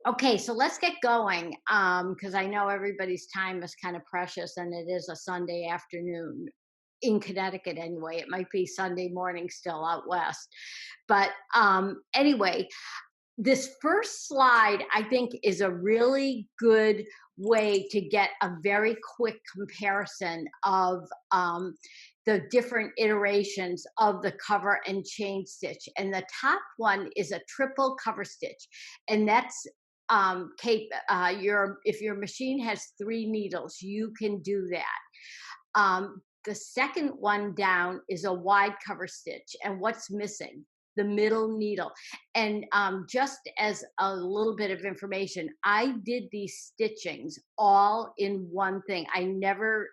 Okay, so let's get going because I know everybody's time is kind of precious and it is a Sunday afternoon in Connecticut anyway. It might be Sunday morning still out west. But anyway, this first slide, I think, is a really good way to get a very quick comparison of the different iterations of the cover and chain stitch. And the top one is a triple cover stitch, and that's your if your machine has 3 needles, you can do that. The second one down is a wide cover stitch, and what's missing? The middle needle. And just as a little bit of information, I did these stitchings all in one thing. I never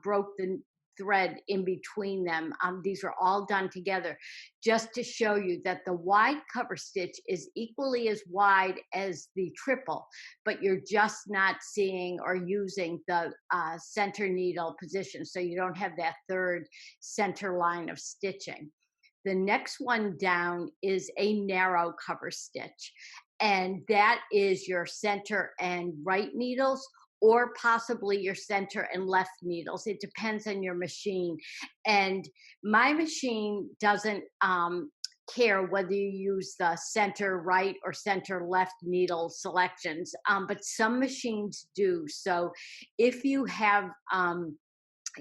broke the thread in between them. These are all done together just to show you that the wide cover stitch is equally as wide as the triple, but you're just not seeing or using the center needle position. So you don't have that third center line of stitching. The next one down is a narrow cover stitch, and that is your center and right needles, or possibly your center and left needles. It depends on your machine. And my machine doesn't care whether you use the center right or center left needle selections, but some machines do. So if you have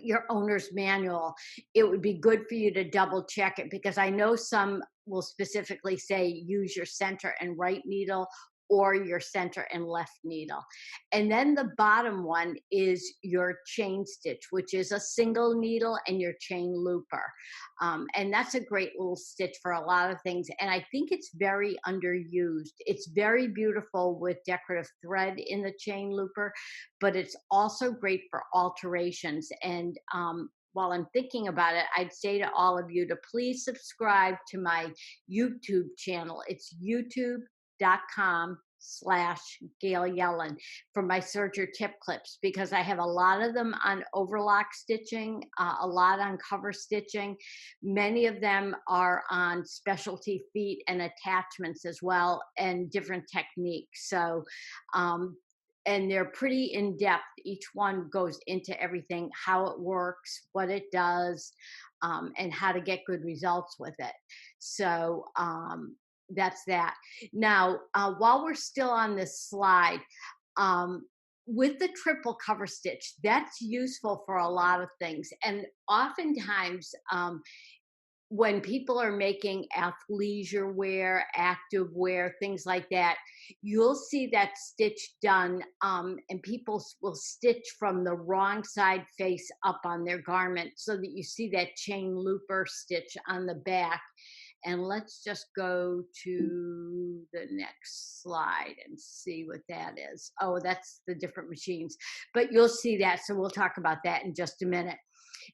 your owner's manual, it would be good for you to double check it, because I know some will specifically say use your center and right needle or your center and left needle. And then the bottom one is your chain stitch, which is a single needle and your chain looper. And that's a great little stitch for a lot of things. And I think it's very underused. It's very beautiful with decorative thread in the chain looper, but it's also great for alterations. And while I'm thinking about it, I'd say to all of you to please subscribe to my YouTube channel. It's youtube.com/Gail Yellen for my serger tip clips, because I have a lot of them on overlock stitching, a lot on cover stitching. Many of them are on specialty feet and attachments as well, and different techniques. So and they're pretty in depth. Each one goes into everything, how it works, what it does, and how to get good results with it. So that's that. Now, while we're still on this slide, um, with the triple cover stitch, that's useful for a lot of things. And oftentimes, when people are making athleisure wear, active wear, things like that, you'll see that stitch done, and people will stitch from the wrong side face up on their garment so that you see that chain looper stitch on the back. And let's just go to the next slide and see what that is. Oh, that's the different machines, but you'll see that. So we'll talk about that in just a minute.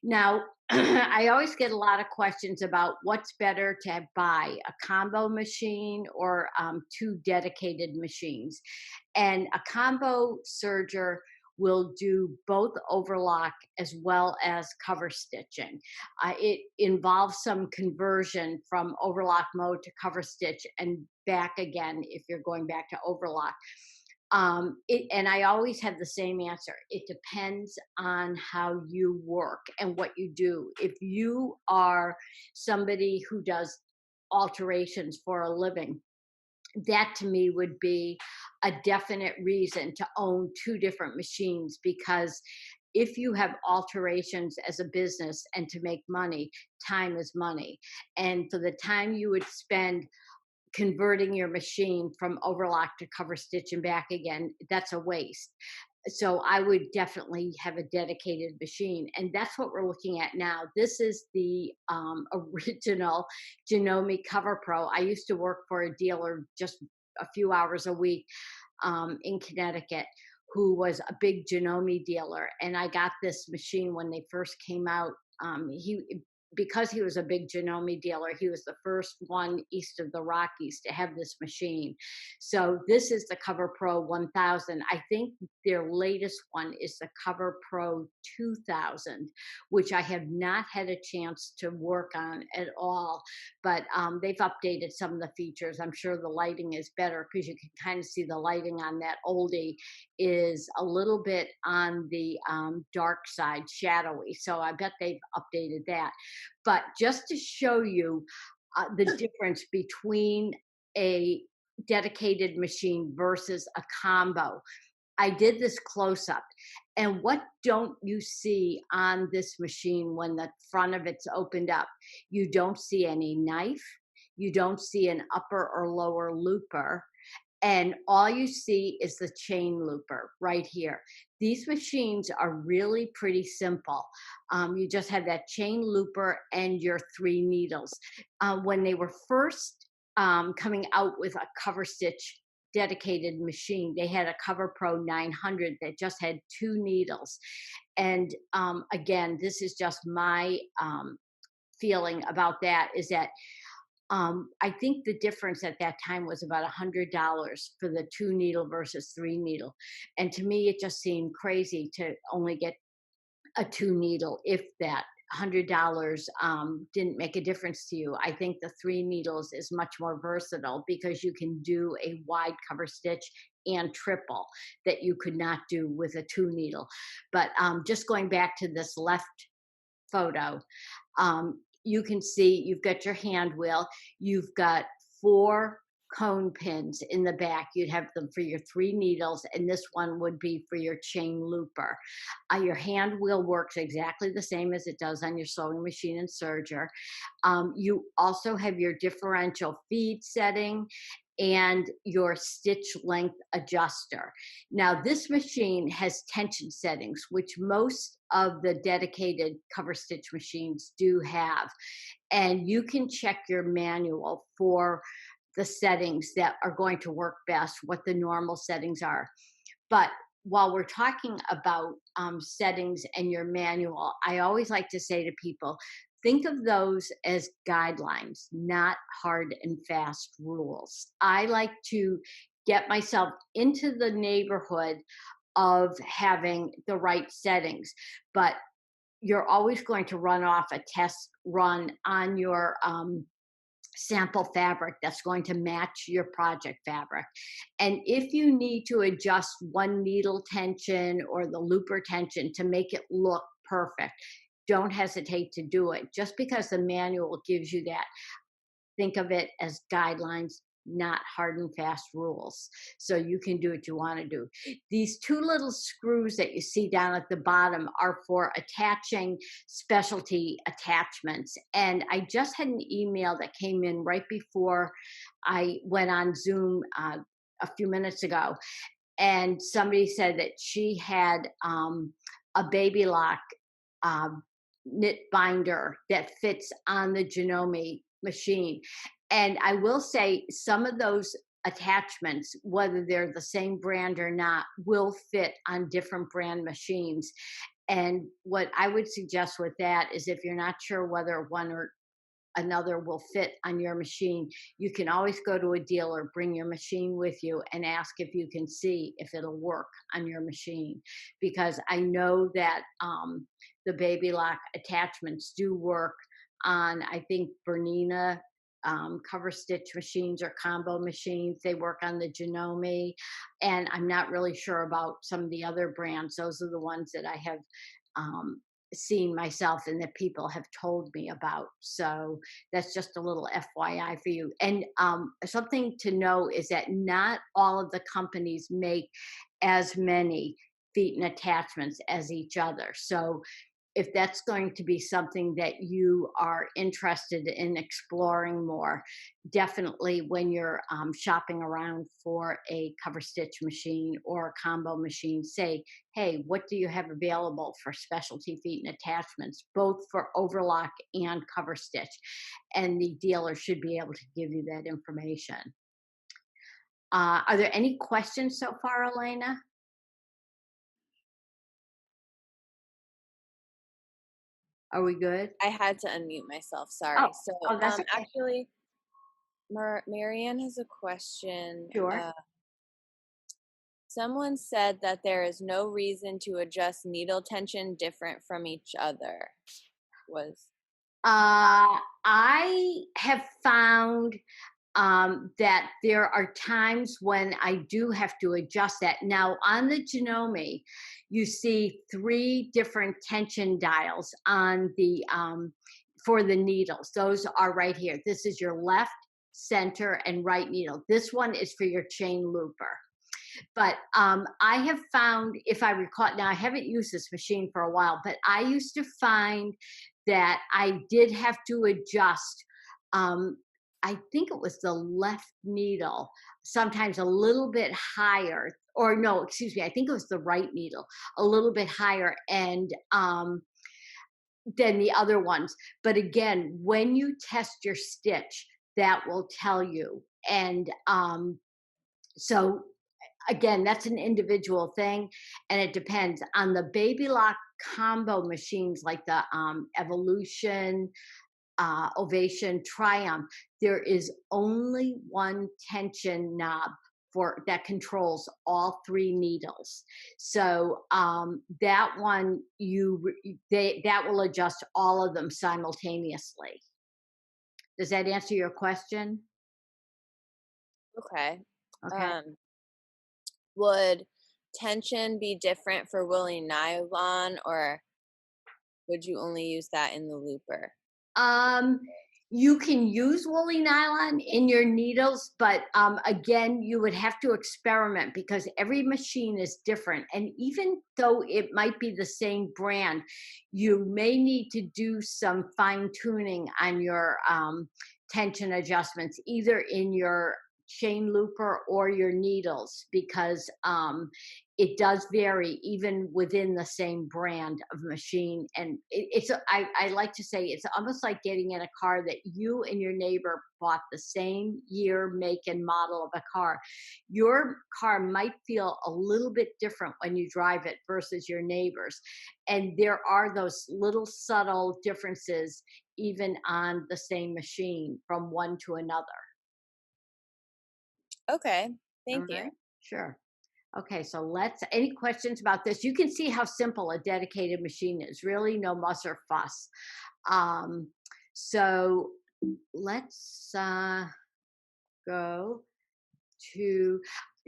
Now, I always get a lot of questions about what's better to buy, a combo machine or 2 dedicated machines. And a combo serger will do both overlock as well as cover stitching. It involves some conversion from overlock mode to cover stitch and back again if you're going back to overlock. And I always have the same answer. It depends on how you work and what you do. If you are somebody who does alterations for a living, that to me would be a definite reason to own 2 different machines, because if you have alterations as a business and to make money, time is money. And for the time you would spend converting your machine from overlock to cover stitch and back again, that's a waste. So I would definitely have a dedicated machine. And that's what we're looking at now. This is the original Janome Cover Pro. I used to work for a dealer just a few hours a week in Connecticut, who was a big Janome dealer. And I got this machine when they first came out. because he was a big Janome dealer, he was the first one east of the Rockies to have this machine. So this is the Cover Pro 1000. I think their latest one is the Cover Pro 2000, which I have not had a chance to work on at all. But they've updated some of the features. I'm sure the lighting is better because you can kind of see the lighting on that oldie is a little bit on the dark side, shadowy. So I bet they've updated that. But just to show you the difference between a dedicated machine versus a combo, I did this close up. And what don't you see on this machine when the front of it's opened up? You don't see any knife. You don't see an upper or lower looper. And all you see is the chain looper right here. These machines are really pretty simple. You just have that chain looper and your 3 needles. When they were first coming out with a Coverstitch dedicated machine, they had a Cover Pro 900 that just had 2 needles. And again, this is just my feeling about that, is that I think the difference at that time was about $100 for the 2 needle versus 3 needle. And to me, it just seemed crazy to only get a 2 needle if that $100 didn't make a difference to you. I think the 3 needles is much more versatile because you can do a wide cover stitch and triple that you could not do with a 2 needle. But just going back to this left photo, you can see you've got your hand wheel, you've got 4 cone pins in the back. You'd have them for your 3 needles, and this one would be for your chain looper. Your hand wheel works exactly the same as it does on your sewing machine and serger. You also have your differential feed setting and your stitch length adjuster. Now, this machine has tension settings, which most of the dedicated cover stitch machines do have. And you can check your manual for the settings that are going to work best, what the normal settings are. But while we're talking about settings and your manual, I always like to say to people, think of those as guidelines, not hard and fast rules. I like to get myself into the neighborhood of having the right settings, but you're always going to run off a test run on your sample fabric that's going to match your project fabric. And if you need to adjust one needle tension or the looper tension to make it look perfect, don't hesitate to do it. Just because the manual gives you that, think of it as guidelines, not hard and fast rules. So you can do what you want to do. These 2 little screws that you see down at the bottom are for attaching specialty attachments. And I just had an email that came in right before I went on Zoom a few minutes ago. And somebody said that she had a baby lock knit binder that fits on the Janome machine. And I will say some of those attachments, whether they're the same brand or not, will fit on different brand machines. And what I would suggest with that is if you're not sure whether one or another will fit on your machine, you can always go to a dealer, bring your machine with you, and ask if you can see if it'll work on your machine. Because I know that the baby lock attachments do work on, I think, Bernina cover stitch machines or combo machines. They work on the Janome, and I'm not really sure about some of the other brands. Those are the ones that I have seen myself and that people have told me about. So that's just a little FYI for you. And something to know is that not all of the companies make as many feet and attachments as each other. So if that's going to be something that you are interested in exploring more, definitely when you're shopping around for a cover stitch machine or a combo machine, say, hey, what do you have available for specialty feet and attachments, both for overlock and cover stitch? And the dealer should be able to give you that information. Are there any questions so far, Elena? Are we good? I had to unmute myself. Oh, Sorry. So, oh, that's okay. actually, Marianne has a question. Sure. Someone said that there is no reason to adjust needle tension different from each other. Was I have found that there are times when I do have to adjust that. Now, on the Janome, you see 3 different tension dials on the for the needles. Those are right here. This is your left, center, and right needle. This one is for your chain looper. But I have found, if I recall, now I haven't used this machine for a while, but I used to find that I did have to adjust. Um, I think it was the left needle, sometimes a little bit higher, or no, excuse me, I think it was the right needle, a little bit higher, and than the other ones. But again, when you test your stitch, that will tell you. And so again, that's an individual thing, and it depends on the baby lock combo machines like the Evolution, Ovation, Triumph. There is only one tension knob for that controls all 3 needles. So that one that will adjust all of them simultaneously. Does that answer your question? okay. Okay. Um, would tension be different for woolly nylon, or would you only use that in the looper? Um, you can use woolly nylon in your needles, but again, you would have to experiment because every machine is different. And even though it might be the same brand, you may need to do some fine tuning on your tension adjustments, either in your chain looper or your needles, because it does vary even within the same brand of machine. And I like to say it's almost like getting in a car that you and your neighbor bought the same year, make, and model of a car. Your car might feel a little bit different when you drive it versus your neighbor's. And there are those little subtle differences even on the same machine from one to another. Okay. All Thank you. right. Sure. Okay, so any questions about this? You can see how simple a dedicated machine is, really no muss or fuss. Um, so let's go to,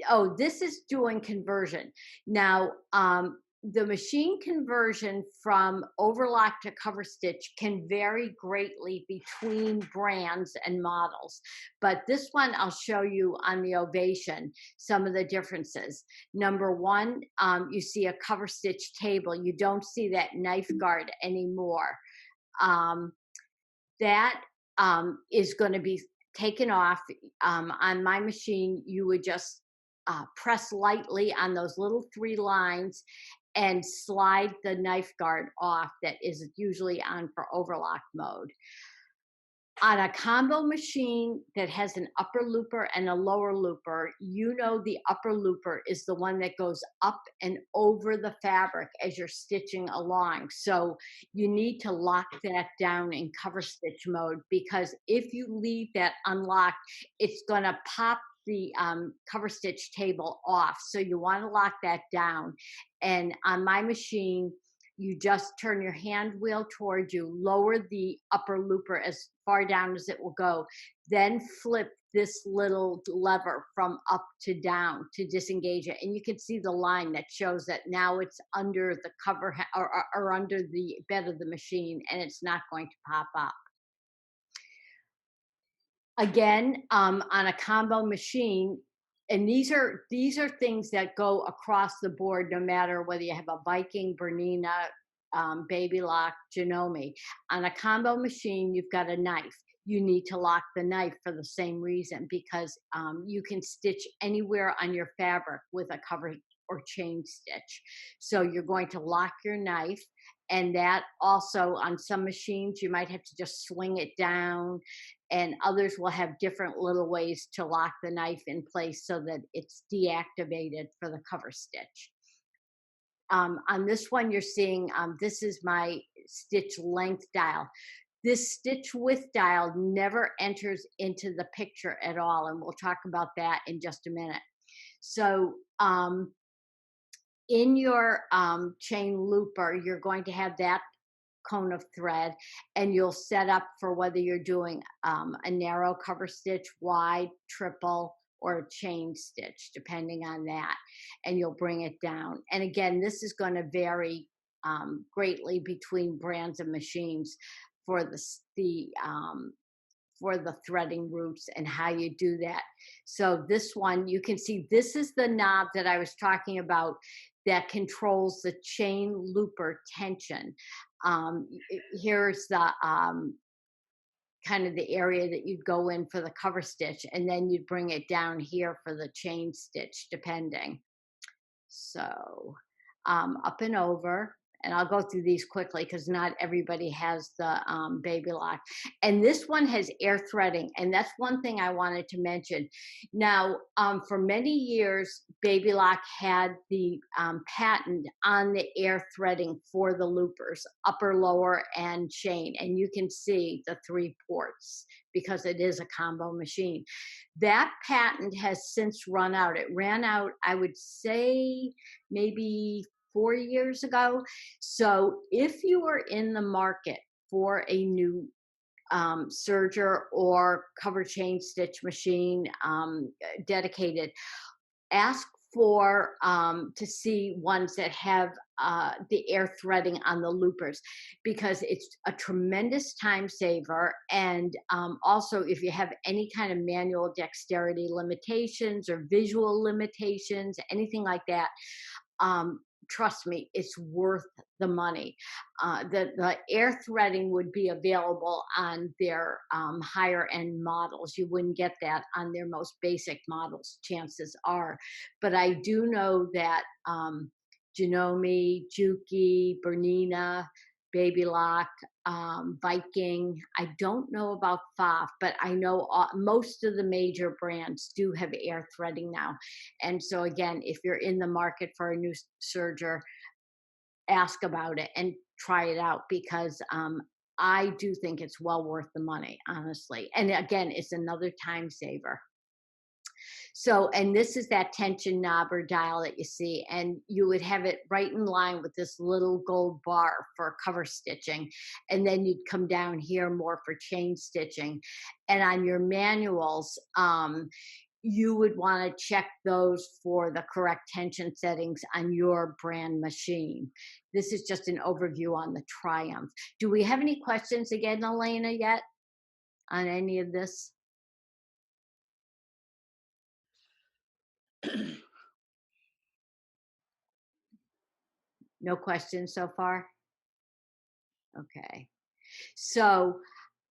oh, this is doing conversion. Now, the machine conversion from Overlock to Coverstitch can vary greatly between brands and models. But this one, I'll show you on the Ovation some of the differences. Number one, you see a Coverstitch table. You don't see that knife guard anymore. Um, that is going to be taken off. On my machine, you would just press lightly on those little 3 lines and slide the knife guard off that is usually on for overlock mode. On a combo machine that has an upper looper and a lower looper, you know the upper looper is the one that goes up and over the fabric as you're stitching along. So you need to lock that down in cover stitch mode, because if you leave that unlocked, it's going to pop the cover stitch table off. So you want to lock that down. And on my machine, you just turn your hand wheel towards you, lower the upper looper as far down as it will go, then flip this little lever from up to down to disengage it. And you can see the line that shows that now it's under the cover or under the bed of the machine, and it's not going to pop up. Again, on a combo machine, and these are things that go across the board, no matter whether you have a Viking, Bernina, Baby Lock, Janome. On a combo machine, you've got a knife. You need to lock the knife for the same reason, because you can stitch anywhere on your fabric with a cover or chain stitch. So you're going to lock your knife, and that also on some machines you might have to just swing it down, and others will have different little ways to lock the knife in place so that it's deactivated for the cover stitch. On this one, you're seeing, this is my stitch length dial. This stitch width dial never enters into the picture at all, and we'll talk about that in just a minute. So in your chain looper, you're going to have that cone of thread, and you'll set up for whether you're doing a narrow cover stitch, wide, triple, or a chain stitch, depending on that, and you'll bring it down. And again, this is going to vary greatly between brands and machines for the threading routes and how you do that. So this one, you can see this is the knob that I was talking about that controls the chain looper tension. Here's the kind of the area that you'd go in for the cover stitch, and then you'd bring it down here for the chain stitch, depending. So up and over, and I'll go through these quickly because not everybody has the baby lock. And this one has air threading, and that's one thing I wanted to mention. Now, for many years, baby lock had the patent on the air threading for the loopers, upper, lower, and chain. And you can see the 3 ports because it is a combo machine. That patent has since run out. It ran out, I would say, maybe 4 years ago. So if you are in the market for a new serger or cover chain stitch machine dedicated, ask for to see ones that have the air threading on the loopers, because it's a tremendous time saver. And also, if you have any kind of manual dexterity limitations or visual limitations, anything like that, trust me, it's worth the money. The air threading would be available on their higher end models. You wouldn't get that on their most basic models, chances are. But I do know that Janome, Juki, Bernina, Baby Lock, Viking. I don't know about Pfaff, but I know most of the major brands do have air threading now. And so again, if you're in the market for a new serger, ask about it and try it out, because I do think it's well worth the money, honestly. And again, it's another time saver. So, and this is that tension knob or dial that you see, and you would have it right in line with this little gold bar for cover stitching. And then you'd come down here more for chain stitching. And on your manuals, you would want to check those for the correct tension settings on your brand machine. This is just an overview on the Triumph. Do we have any questions again, Elena, yet on any of this? No questions so far? Okay. So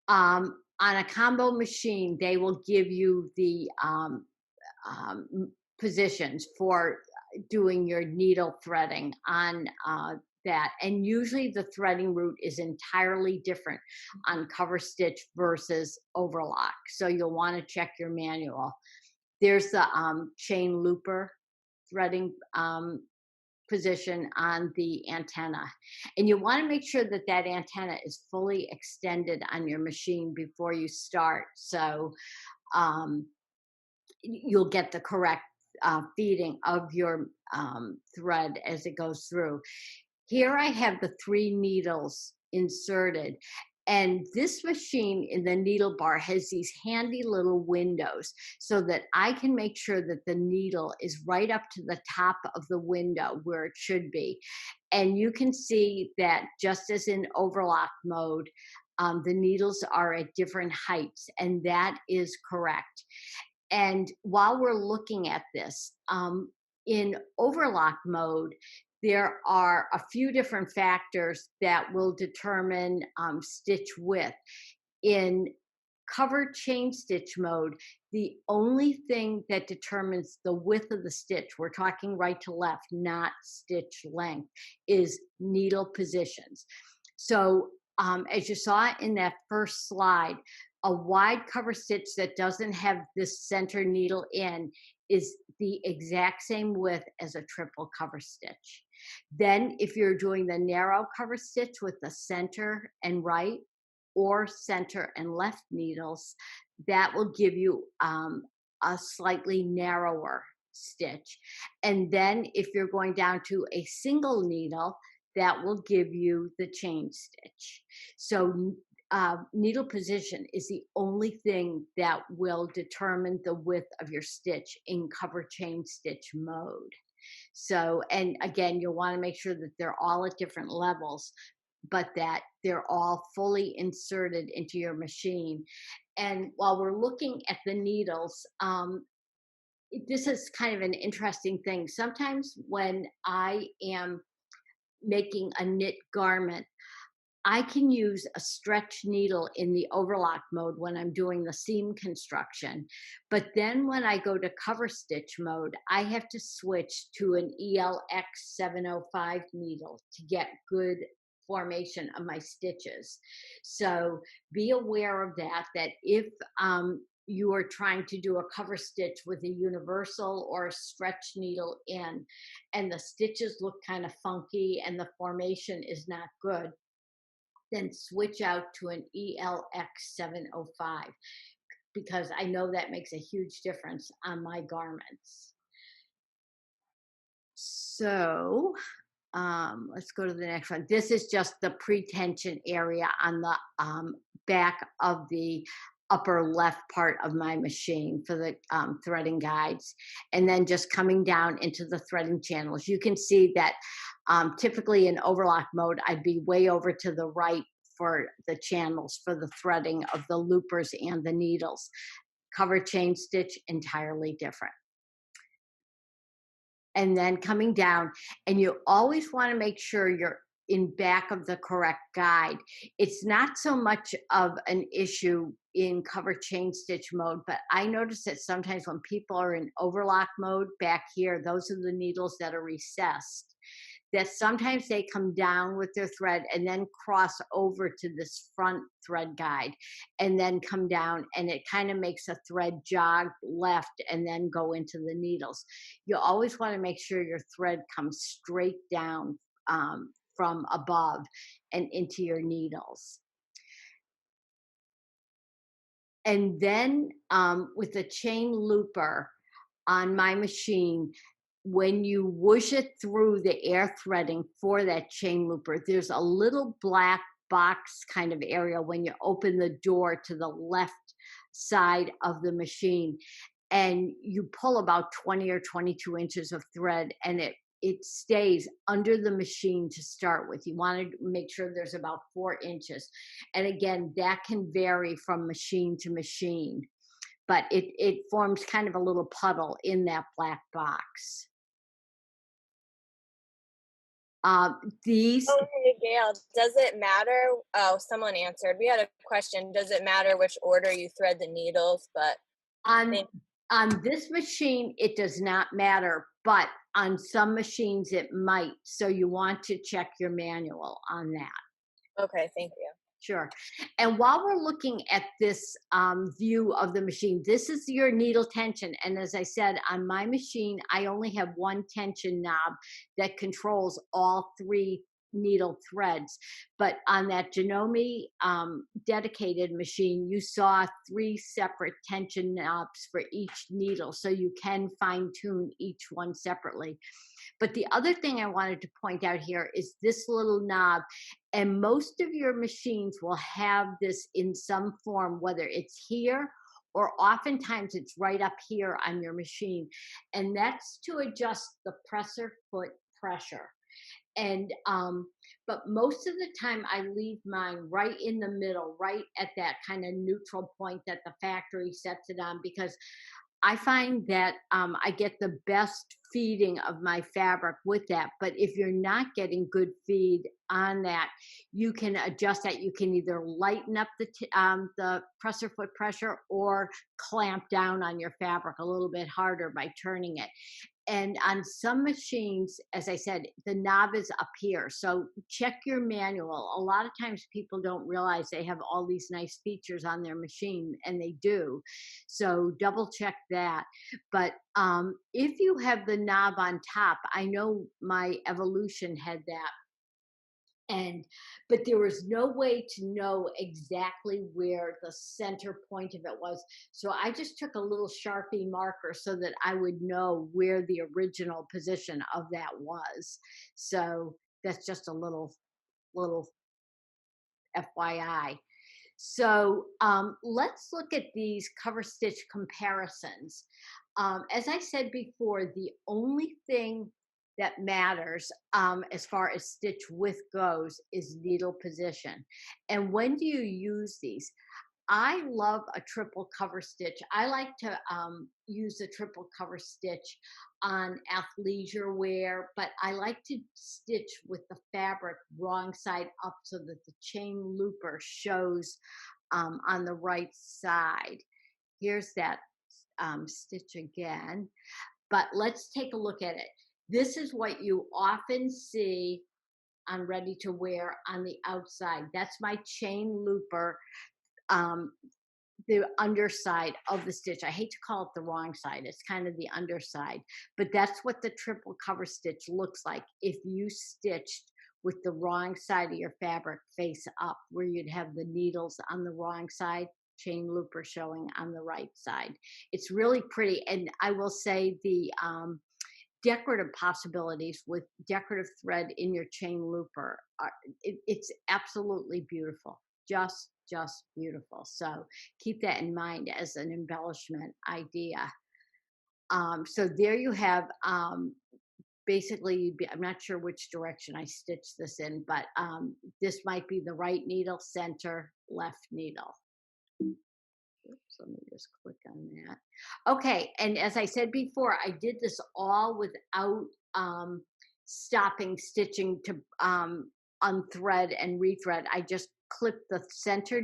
on a combo machine, they will give you the positions for doing your needle threading on that. And usually the threading route is entirely different on Coverstitch versus Overlock. So you'll want to check your manual. There's the chain looper threading position on the antenna, and you want to make sure that that antenna is fully extended on your machine before you start, so you'll get the correct feeding of your thread as it goes through. Here I have the 3 needles inserted, and this machine in the needle bar has these handy little windows so that I can make sure that the needle is right up to the top of the window where it should be. And you can see that just as in overlock mode, the needles are at different heights, and that is correct. And while we're looking at this, in overlock mode, there are a few different factors that will determine stitch width. In cover chain stitch mode, the only thing that determines the width of the stitch, we're talking right to left, not stitch length, is needle positions. So as you saw in that first slide, A wide cover stitch that doesn't have this center needle in is the exact same width as a triple cover stitch. Then if you're doing the narrow cover stitch with the center and right or center and left needles, that will give you a slightly narrower stitch. And then if you're going down to a single needle, that will give you the chain stitch. So needle position is the only thing that will determine the width of your stitch in cover chain stitch mode. So, and again, you'll want to make sure that they're all at different levels, but that they're all fully inserted into your machine. And while we're looking at the needles, this is kind of an interesting thing. Sometimes when I am making a knit garment, I can use a stretch needle in the overlock mode when I'm doing the seam construction. But then when I go to cover stitch mode, I have to switch to an ELX 705 needle to get good formation of my stitches. So be aware of that, that if you are trying to do a cover stitch with a universal or a stretch needle in, and the stitches look kind of funky and the formation is not good, then switch out to an ELX 705, because I know that makes a huge difference on my garments. So let's go to the next one. This is just the pre-tension area on the back of the upper left part of my machine for the threading guides, and then just coming down into the threading channels. You can see that typically in overlock mode, I'd be way over to the right for the channels for the threading of the loopers and the needles. Cover chain stitch, entirely different. And then coming down, and you always want to make sure you're in back of the correct guide. It's not so much of an issue in cover chain stitch mode, but I notice that sometimes when people are in overlock mode back here, those are the needles that are recessed, that sometimes they come down with their thread and then cross over to this front thread guide and then come down, and it kind of makes a thread jog left and then go into the needles. You always want to make sure your thread comes straight down from above and into your needles. And then with the chain looper on my machine, when you whoosh it through the air threading for that chain looper, there's a little black box kind of area when you open the door to the left side of the machine, and you pull about 20 or 22 inches of thread, and it stays under the machine to start with. You want to make sure there's about 4 inches. And again, that can vary from machine to machine, but it forms kind of a little puddle in that black box. These. Oh, hey, Gail, does it matter? Oh, someone answered. We had a question. Does it matter which order you thread the needles? But on this machine, it does not matter, but on some machines it might. So you want to check your manual on that. Okay, thank you. Sure. And while we're looking at this view of the machine, this is your needle tension. And as I said, on my machine, I only have one tension knob that controls all 3 needle threads. But on that Janome dedicated machine, you saw 3 separate tension knobs for each needle. So you can fine tune each one separately. But the other thing I wanted to point out here is this little knob, and most of your machines will have this in some form, whether it's here or oftentimes it's right up here on your machine. And that's to adjust the presser foot pressure. And but most of the time I leave mine right in the middle, right at that kind of neutral point that the factory sets it on, because I find that I get the best feeding of my fabric with that. But if you're not getting good feed on that, you can adjust that. You can either lighten up the presser foot pressure or clamp down on your fabric a little bit harder by turning it. And on some machines, as I said, the knob is up here. So check your manual. A lot of times people don't realize they have all these nice features on their machine, and they do. So double check that. But if you have the knob on top, I know my Evolution had that, and but there was no way to know exactly where the center point of it was, so I just took a little Sharpie marker so that I would know where the original position of that was. So that's just a little FYI. So let's look at these cover stitch comparisons. As I said before, the only thing that matters as far as stitch width goes is needle position. And when do you use these? I love a triple cover stitch. I like to use a triple cover stitch on athleisure wear, but I like to stitch with the fabric wrong side up so that the chain looper shows on the right side. Here's that stitch again, but let's take a look at it. This is what you often see on ready to wear on the outside. That's my chain looper, um, the underside of the stitch. I hate to call it the wrong side. It's kind of the underside, but that's what the triple cover stitch looks like if you stitched with the wrong side of your fabric face up, where you'd have the needles on the wrong side, chain looper showing on the right side. It's really pretty. And I will say the decorative possibilities with decorative thread in your chain looper it's absolutely beautiful, just beautiful. So keep that in mind as an embellishment idea. So there you have basically I'm not sure which direction I stitched this in, but this might be the right needle, center, left needle. Oops, let me just click on that. Okay, and as I said before, I did this all without stopping stitching to unthread and rethread. I just clipped the center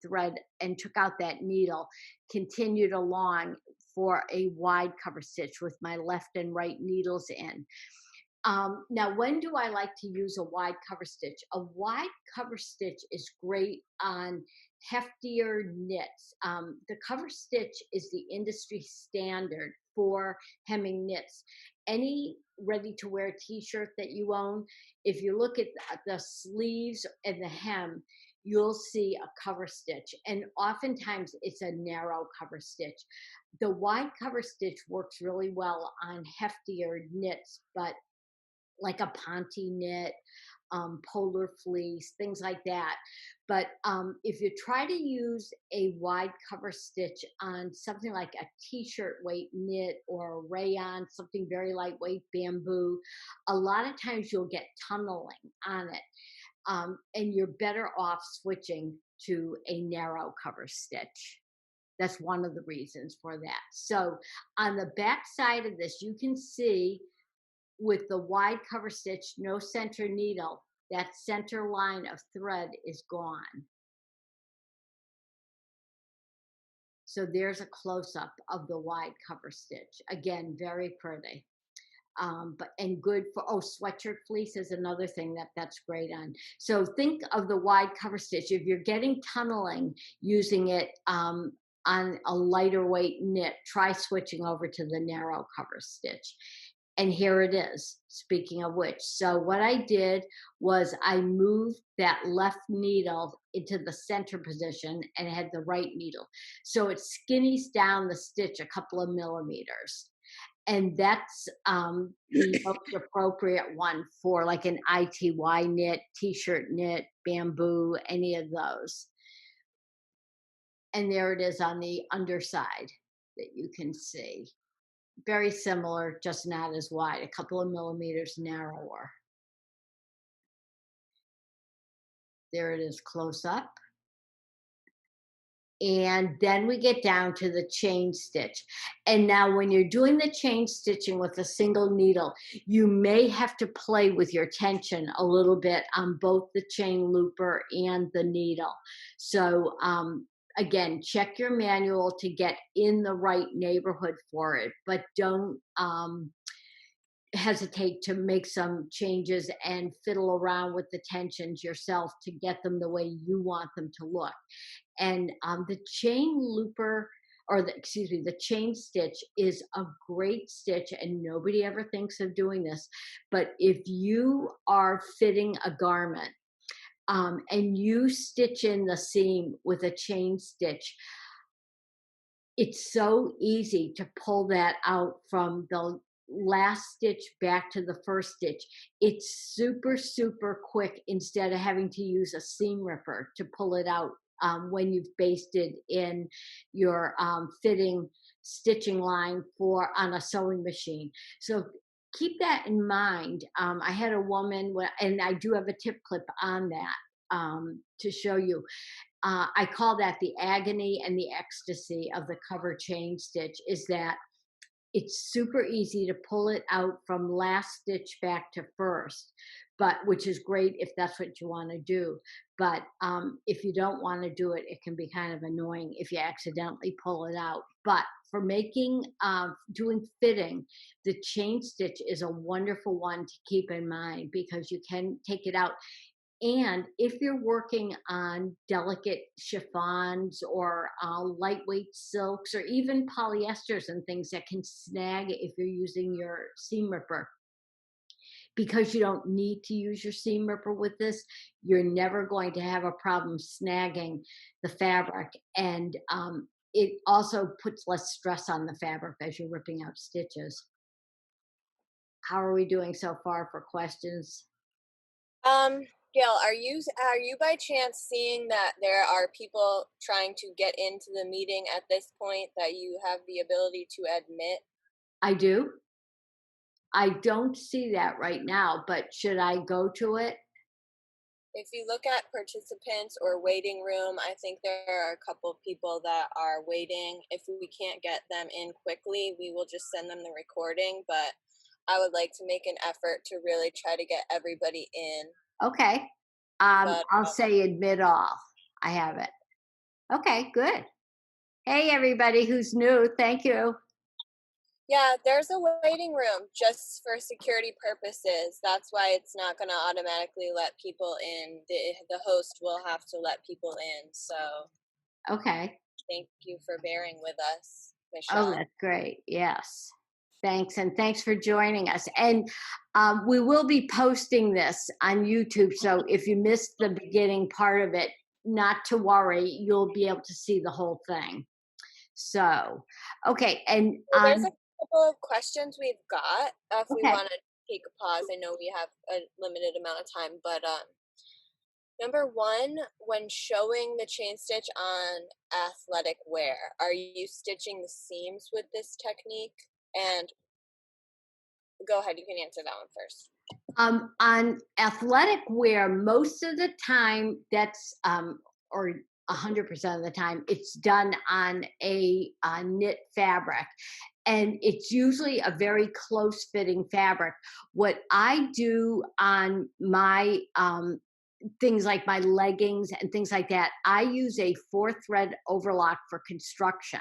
thread and took out that needle, continued along for a wide cover stitch with my left and right needles in. Now, when do I like to use a wide cover stitch? A wide cover stitch is great on heftier knits. The cover stitch is the industry standard for hemming knits. Any ready to wear t-shirt that you own, if you look at the sleeves and the hem, you'll see a cover stitch. And oftentimes it's a narrow cover stitch. The wide cover stitch works really well on heftier knits, but like a Ponte knit, polar fleece, things like that. But if you try to use a wide cover stitch on something like a t-shirt weight knit or a rayon, something very lightweight, bamboo, a lot of times you'll get tunneling on it. And you're better off switching to a narrow cover stitch. That's one of the reasons for that. So on the back side of this, you can see with the wide cover stitch, no center needle, that center line of thread is gone. So there's a close-up of the wide cover stitch. Again, very pretty. And good for, sweatshirt fleece is another thing that's great on. So think of the wide cover stitch. If you're getting tunneling using it on a lighter weight knit, try switching over to the narrow cover stitch. And here it is, speaking of which. So what I did was I moved that left needle into the center position and it had the right needle. So it skinnies down the stitch a couple of millimeters. And that's the most appropriate one for like an ITY knit, t-shirt knit, bamboo, any of those. And there it is on the underside that you can see. Very similar, just not as wide, a couple of millimeters narrower. There it is close up. And then we get down to the chain stitch. And now when you're doing the chain stitching with a single needle, you may have to play with your tension a little bit on both the chain looper and the needle. So again, check your manual to get in the right neighborhood for it, but don't hesitate to make some changes and fiddle around with the tensions yourself to get them the way you want them to look. And the chain looper, or excuse me, the chain stitch is a great stitch, and nobody ever thinks of doing this. But if you are fitting a garment and you stitch in the seam with a chain stitch, it's so easy to pull that out from the last stitch back to the first stitch. It's super, super quick instead of having to use a seam ripper to pull it out when you've basted in your fitting stitching line for on a sewing machine. So keep that in mind. I had a woman, and I do have a tip clip on that to show you. I call that the agony and the ecstasy of the cover chain stitch, is that it's super easy to pull it out from last stitch back to first, but which is great if that's what you want to do. But if you don't want to do it, it can be kind of annoying if you accidentally pull it out. But for making, doing fitting, the chain stitch is a wonderful one to keep in mind because you can take it out. And if you're working on delicate chiffons or lightweight silks or even polyesters and things that can snag if you're using your seam ripper, because you don't need to use your seam ripper with this, you're never going to have a problem snagging the fabric. And it also puts less stress on the fabric as you're ripping out stitches. How are we doing so far for questions? Um, Gail, are you by chance seeing that there are people trying to get into the meeting at this point that you have the ability to admit? I do. I don't see that right now, but should I go to it? If you look at participants or waiting room, I think there are a couple of people that are waiting. If we can't get them in quickly, we will just send them the recording. But I would like to make an effort to really try to get everybody in. Okay. But I'll say admit all. I have it. Okay, good. Hey, everybody who's new. Thank you. yeah, there's a waiting room just for security purposes. That's why it's not going to automatically let people in. The host will have to let people in. So Okay. thank you for bearing with us, Oh, Michelle. that's great. Yes. Thanks. And thanks for joining us. And we will be posting this on YouTube. So if you missed the beginning part of it, not to worry, you'll be able to see the whole thing. So, okay. And Well, there's a couple of questions we've got. If we okay. want to take a pause, I know we have a limited amount of time, but number one, when showing the chain stitch on athletic wear, are you stitching the seams with this technique? And go ahead, you can answer that one first. On athletic wear, most of the time, that's or 100% of the time, it's done on a knit fabric, and it's usually a very close fitting fabric. What I do on my things like my leggings and things like that, I use a 4-thread overlock for construction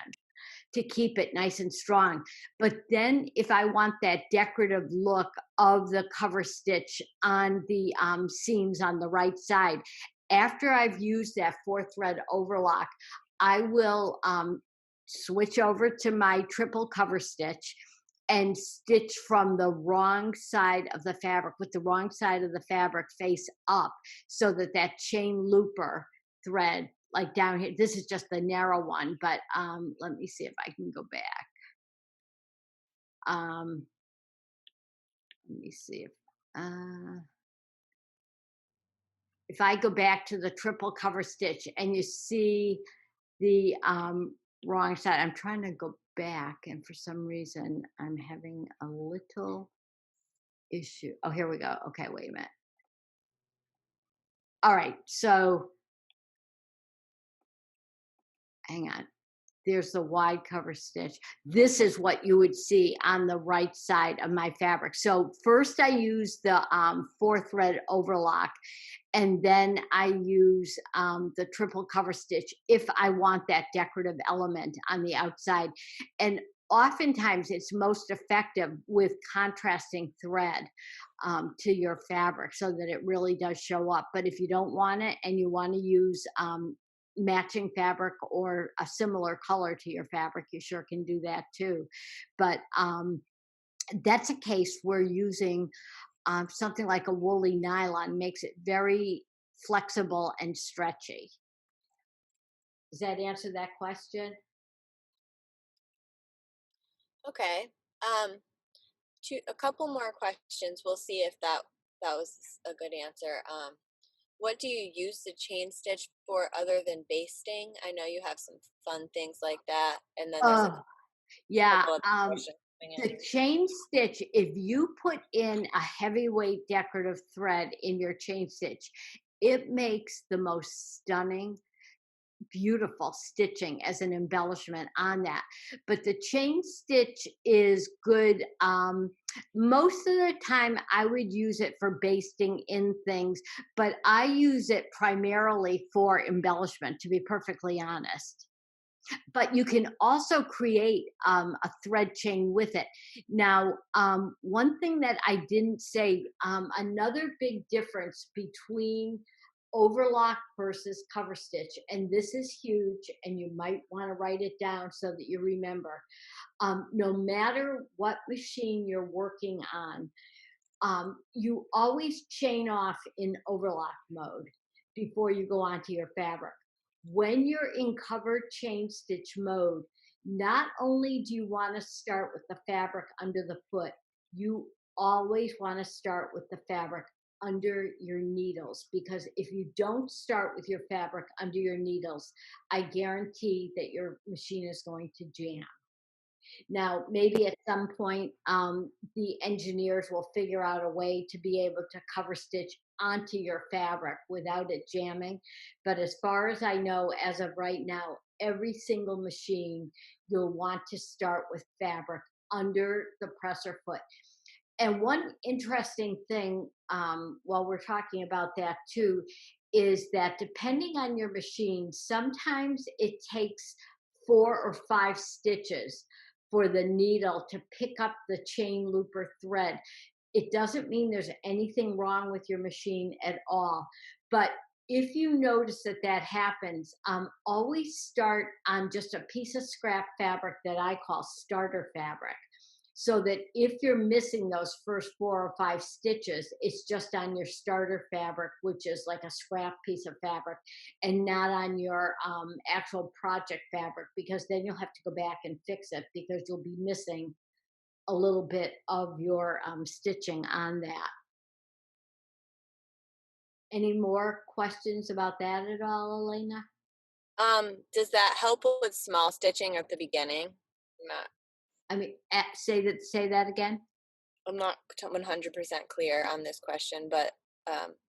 to keep it nice and strong. But then if I want that decorative look of the cover stitch on the seams on the right side, after I've used that 4-thread overlock, I will switch over to my triple cover stitch and stitch from the wrong side of the fabric, with the wrong side of the fabric face up, so that that chain looper thread, like down here, this is just the narrow one, but let me see if I can go back. um let me see if I go back to the triple cover stitch and you see the wrong side. I'm trying to go back, and for some reason I'm having a little issue. Oh, here we go. Okay, wait a minute. All right, so hang on. There's the wide cover stitch. This is what you would see on the right side of my fabric. So first I use the 4-thread overlock, and then I use the triple cover stitch if I want that decorative element on the outside. And oftentimes it's most effective with contrasting thread to your fabric so that it really does show up. But if you don't want it and you want to use matching fabric or a similar color to your fabric, you sure can do that too. But that's a case where using something like a woolly nylon makes it very flexible and stretchy. Does that answer that question? Okay. A couple more questions. We'll see if that was a good answer. What do you use the chain stitch for other than basting? I know you have some fun things like that. And then there's a Oh, yeah. couple of questions coming in. The chain stitch, if you put in a heavyweight decorative thread in your chain stitch, it makes the most stunning, beautiful stitching as an embellishment on that. But the chain stitch is good. Most of the time, I would use it for basting in things, but I use it primarily for embellishment, to be perfectly honest. But you can also create a thread chain with it. Now, one thing that I didn't say, another big difference between overlock versus cover stitch, and this is huge, and you might want to write it down so that you remember. No matter what machine you're working on, you always chain off in overlock mode before you go onto your fabric. When you're in covered chain stitch mode, not only do you want to start with the fabric under the foot, you always want to start with the fabric under your needles, because if you don't start with your fabric under your needles, I guarantee that your machine is going to jam. Now, maybe at some point, the engineers will figure out a way to be able to cover stitch onto your fabric without it jamming. But as far as I know, as of right now, every single machine, you'll want to start with fabric under the presser foot. And one interesting thing, while we're talking about that too, is that depending on your machine, sometimes it takes 4 or 5 stitches for the needle to pick up the chain loop or thread. It doesn't mean there's anything wrong with your machine at all. But if you notice that that happens, always start on just a piece of scrap fabric that I call starter fabric, so that if you're missing those first 4 or 5 stitches, it's just on your starter fabric, which is like a scrap piece of fabric, and not on your actual project fabric, because then you'll have to go back and fix it because you'll be missing a little bit of your stitching on that. Any more questions about that at all, Elena? Does that help with small stitching at the beginning? Not I mean, say that again. I'm not 100% clear on this question, but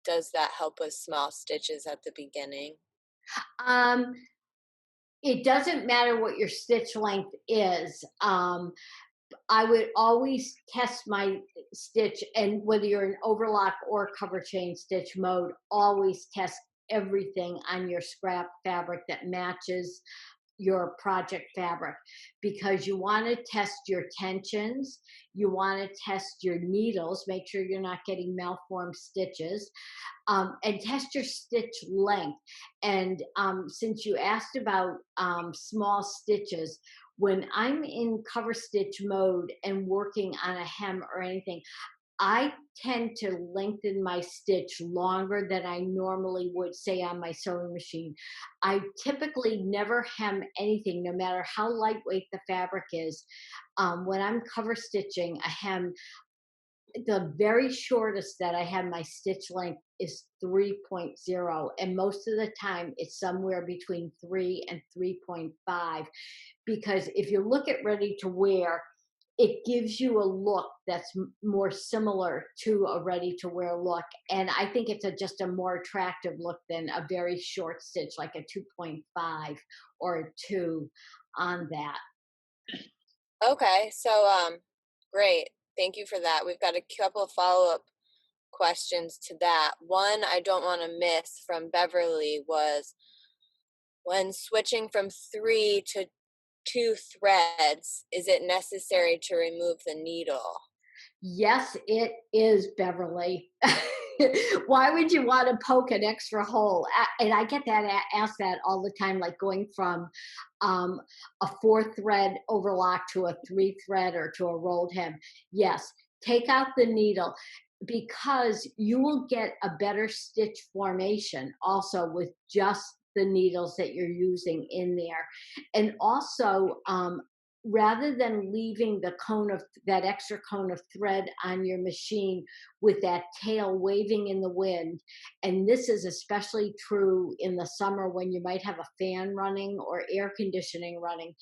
does that help with small stitches at the beginning? Um, it doesn't matter what your stitch length is. I would always test my stitch, and whether you're in overlock or cover chain stitch mode, always test everything on your scrap fabric that matches your project fabric, because you want to test your tensions, you want to test your needles, make sure you're not getting malformed stitches, and test your stitch length. And since you asked about small stitches, when I'm in cover stitch mode and working on a hem or anything, I tend to lengthen my stitch longer than I normally would, say, on my sewing machine. I typically never hem anything, no matter how lightweight the fabric is. When I'm cover stitching a hem, the very shortest that I have my stitch length is 3.0, and most of the time it's somewhere between 3 and 3.5. Because if you look at ready to wear, it gives you a look that's more similar to a ready-to-wear look, and I think it's just a more attractive look than a very short stitch, like a 2.5 or a 2 on that. Okay, so great. Thank you for that. We've got a couple of follow-up questions to that. One I don't want to miss from Beverly was, when switching from 3 to 2 threads, is it necessary to remove the needle? Yes, it is, Beverly. Why would you want to poke an extra hole? And I get that asked that all the time, like going from um, a 4 thread overlock to a 3 thread or to a rolled hem. Yes, take out the needle because you will get a better stitch formation also with just the needles that you're using in there. And also, rather than leaving the cone of that extra cone of thread on your machine with that tail waving in the wind, and this is especially true in the summer when you might have a fan running or air conditioning running,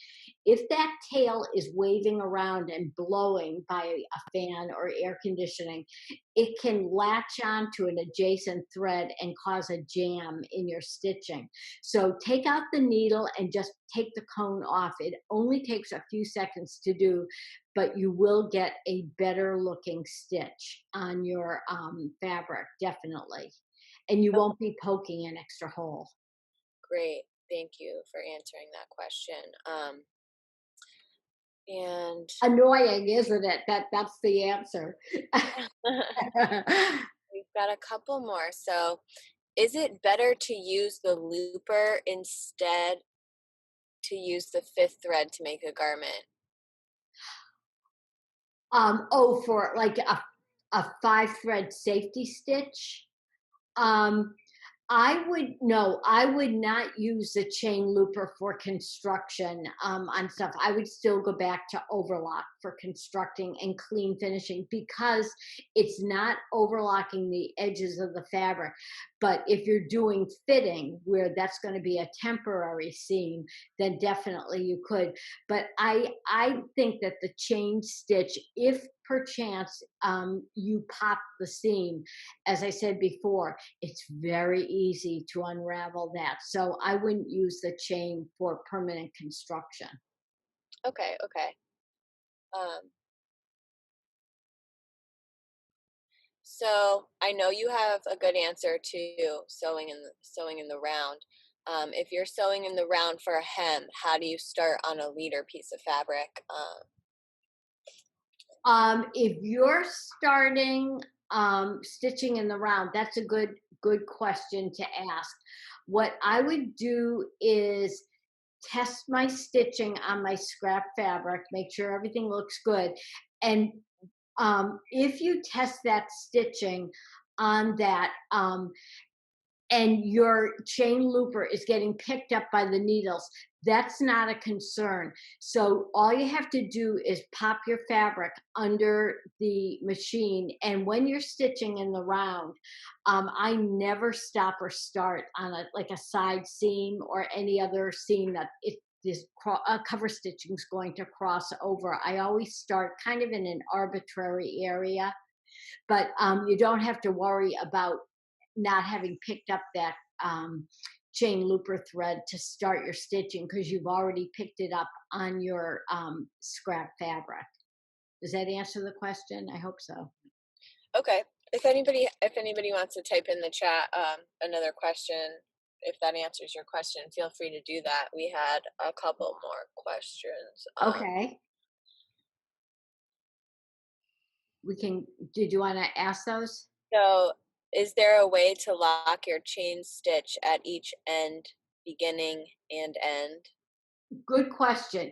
if that tail is waving around and blowing by a fan or air conditioning, it can latch on to an adjacent thread and cause a jam in your stitching. So take out the needle and just take the cone off. It only takes a few seconds to do, but you will get a better looking stitch on your fabric, definitely. And you Oh, won't be poking an extra hole. great. Thank you for answering that question. And Annoying, isn't it? That's the answer. we've got a couple more. So, is it better to use the looper instead to use the 5th thread to make a garment? Oh, for like a 5 thread safety stitch. Um, I would no, I would not use the chain looper for construction on stuff. I would still go back to overlock for constructing and clean finishing because it's not overlocking the edges of the fabric. But if you're doing fitting where that's going to be a temporary seam, then definitely you could. But I think that the chain stitch, if perchance you pop the seam, as I said before, it's very easy to unravel that. So I wouldn't use the chain for permanent construction. Okay, okay. Um, so I know you have a good answer to sewing in the round. If you're sewing in the round for a hem, how do you start on a leader piece of fabric? If you're starting stitching in the round, that's a good question to ask. What I would do is test my stitching on my scrap fabric, make sure everything looks good, and if you test that stitching on that and your chain looper is getting picked up by the needles, that's not a concern. So all you have to do is pop your fabric under the machine, and when you're stitching in the round, I never stop or start on a side seam or any other seam that this cover stitching is going to cross over. I always start kind of in an arbitrary area, but you don't have to worry about not having picked up that chain looper thread to start your stitching because you've already picked it up on your scrap fabric. Does that answer the question? I hope so. Okay. If anybody wants to type in the chat another question, if that answers your question, feel free to do that. We had a couple more questions. Okay. We can, did you want to ask those? So, is there a way to lock your chain stitch at each end, beginning and end? Good question.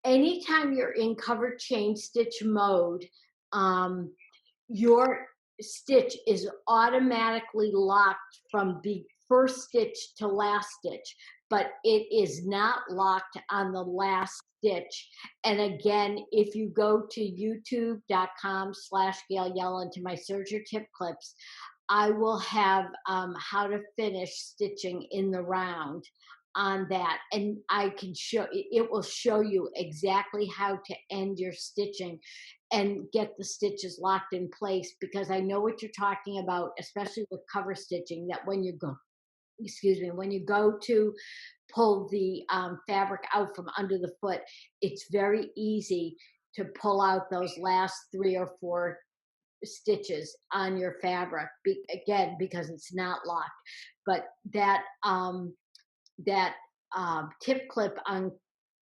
Anytime you're in covered chain stitch mode, um, your stitch is automatically locked from the first stitch to last stitch, but it is not locked on the last stitch. And again, if you go to youtube.com/Gail Yellen to my Serger tip clips, I will have how to finish stitching in the round on that, and I can show it will show you exactly how to end your stitching and get the stitches locked in place, because I know what you're talking about, especially with cover stitching, that when you go, excuse me, when you go to pull the fabric out from under the foot, it's very easy to pull out those last 3 or 4 stitches on your fabric, again, because it's not locked. But that tip clip on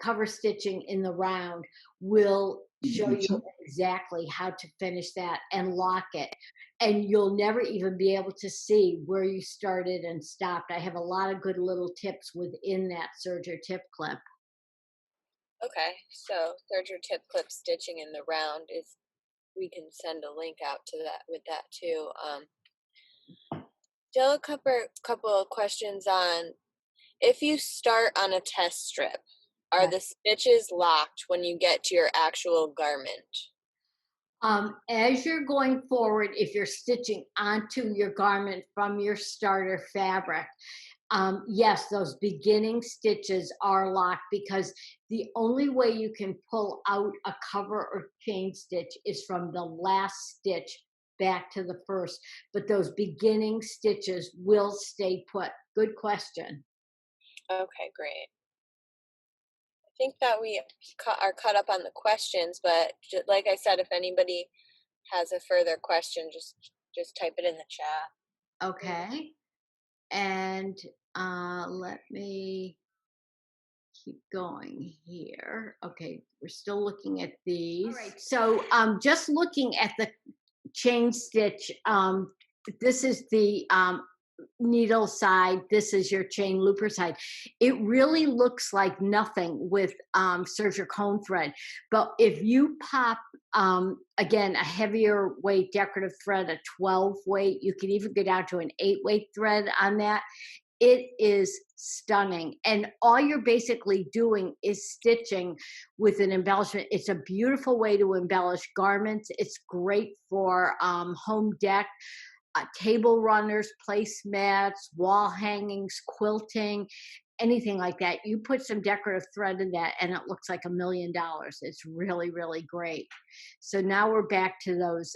cover stitching in the round will show you exactly how to finish that and lock it. And you'll never even be able to see where you started and stopped. I have a lot of good little tips within that Serger tip clip. Okay, so Serger tip clip stitching in the round is, we can send a link out to that with that too. Still a couple of questions on, if you start on a test strip, are the stitches locked when you get to your actual garment? As you're going forward, if you're stitching onto your garment from your starter fabric, yes, those beginning stitches are locked, because the only way you can pull out a cover or chain stitch is from the last stitch back to the first. But those beginning stitches will stay put. Good question. Okay, great. I think that we are caught up on the questions, but like I said, if anybody has a further question, just type it in the chat. Okay. And let me keep going here. Okay, we're still looking at these. All right, so just looking at the chain stitch, this is the needle side, this is your chain looper side. It really looks like nothing with serger cone thread, but if you pop again a heavier weight decorative thread, a 12 weight, you can even go down to an 8 weight thread on that, it is stunning. And all you're basically doing is stitching with an embellishment. It's a beautiful way to embellish garments. It's great for home deck, table runners, placemats, wall hangings, quilting, anything like that. You put some decorative thread in that and it looks like $1 million. It's really, really great. So now we're back to those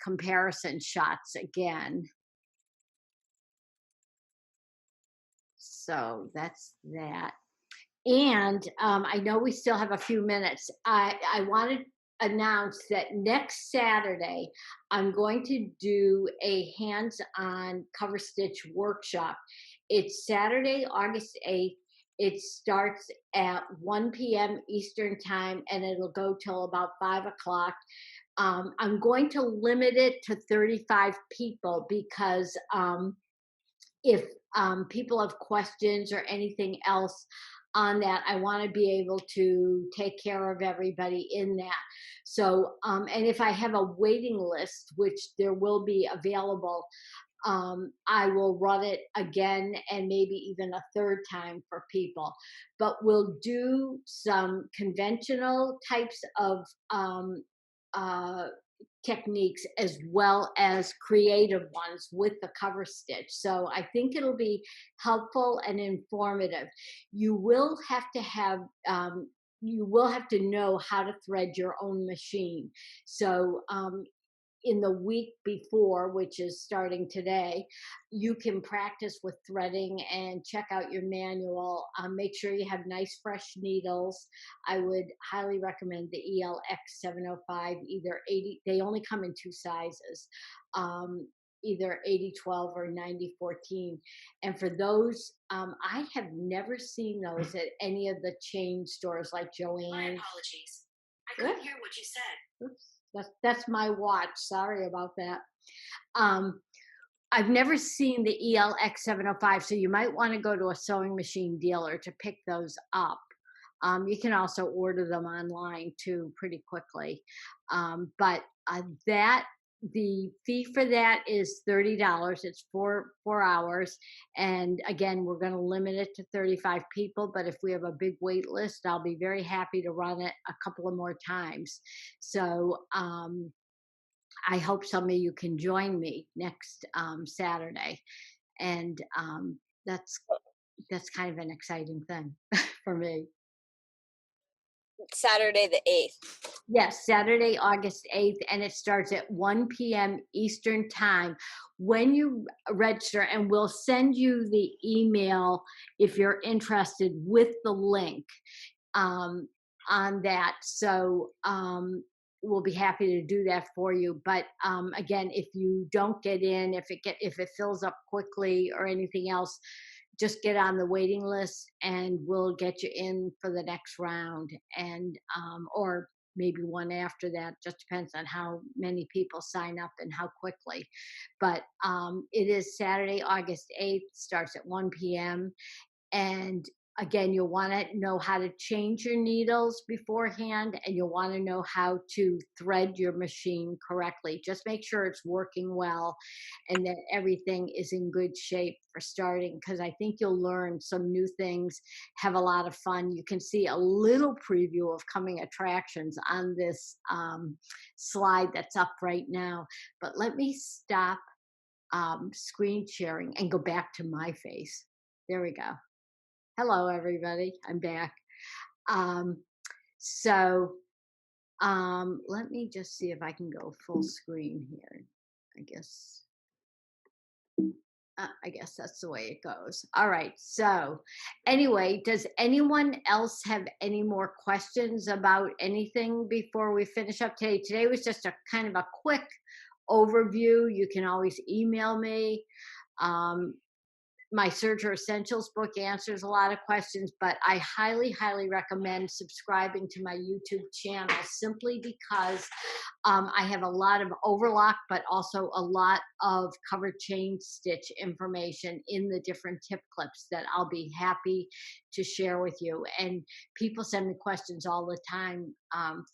comparison shots again. So that's that. And I know we still have a few minutes. I want to announce that next Saturday, I'm going to do a hands-on cover stitch workshop. It's Saturday, August 8th. It starts at 1 p.m. Eastern time, and it'll go till about 5 o'clock. I'm going to limit it to 35 people, because if people have questions or anything else on that, I want to be able to take care of everybody in that. So, and if I have a waiting list, which there will be available, I will run it again and maybe even a third time for people. But we'll do some conventional types of techniques as well as creative ones with the cover stitch. So I think it'll be helpful and informative. You will have to know how to thread your own machine. So in the week before, which is starting today, you can practice with threading and check out your manual. Make sure you have nice fresh needles. I would highly recommend the ELX 705, either 80, they only come in 2 sizes, either 8012 or 9014. And for those, I have never seen those at any of the chain stores like Joann's. My apologies. I couldn't hear what you said. Oops. That's my watch. Sorry about that. I've never seen the ELX 705, so you might want to go to a sewing machine dealer to pick those up. You can also order them online too pretty quickly. But the fee for that is $30. It's for 4 hours. And again, we're going to limit it to 35 people. But if we have a big wait list, I'll be very happy to run it a couple of more times. So I hope some of you can join me next Saturday. And that's that's kind of an exciting thing for me. Saturday the 8th. Yes, Saturday, August 8th, and it starts at 1 p.m. Eastern Time. When you register, and we'll send you the email if you're interested with the link um, on that. So we'll be happy to do that for you. But again, if you don't get in, if it fills up quickly or anything else, just get on the waiting list and we'll get you in for the next round, and or maybe one after that. Just depends on how many people sign up and how quickly. But it is Saturday, August 8th, starts at 1 p.m. And again, you'll want to know how to change your needles beforehand, and you'll want to know how to thread your machine correctly. Just make sure it's working well and that everything is in good shape for starting, because I think you'll learn some new things, have a lot of fun. You can see a little preview of coming attractions on this slide that's up right now. But let me stop screen sharing and go back to my face. There we go. Hello, everybody. I'm back. Um, so let me just see if I can go full screen here. I guess that's the way it goes. All right. So anyway, does anyone else have any more questions about anything before we finish up today? Today was just a kind of a quick overview. You can always email me. My Serger Essentials book answers a lot of questions, but I highly, highly recommend subscribing to my YouTube channel, simply because I have a lot of overlock, but also a lot of covered chain stitch information in the different tip clips that I'll be happy to share with you. And people send me questions all the time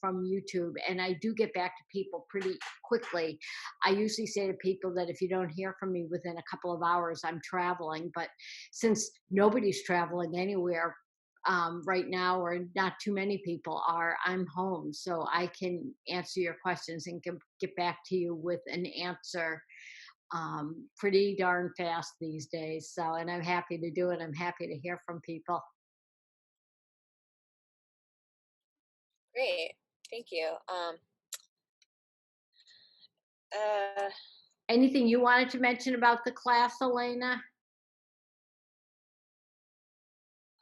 from YouTube, and I do get back to people pretty quickly. I usually say to people that if you don't hear from me within a couple of hours, I'm traveling. But since nobody's traveling anywhere right now, or not too many people are, I'm home, so I can answer your questions and get back to you with an answer pretty darn fast these days. So, and I'm happy to do it. I'm happy to hear from people. Great. Thank you. Anything you wanted to mention about the class, Elena?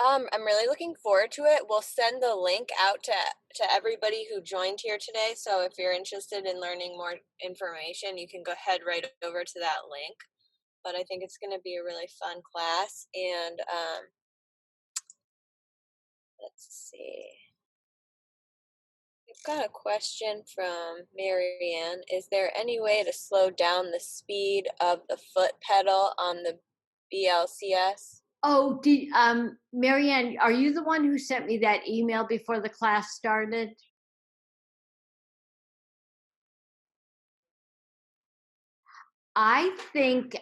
I'm really looking forward to it. We'll send the link out to everybody who joined here today. So if you're interested in learning more information, you can go ahead right over to that link. But I think it's going to be a really fun class. And let's see. We've got a question from Marianne. Is there any way to slow down the speed of the foot pedal on the BLCS? Oh, Marianne, are you the one who sent me that email before the class started? I think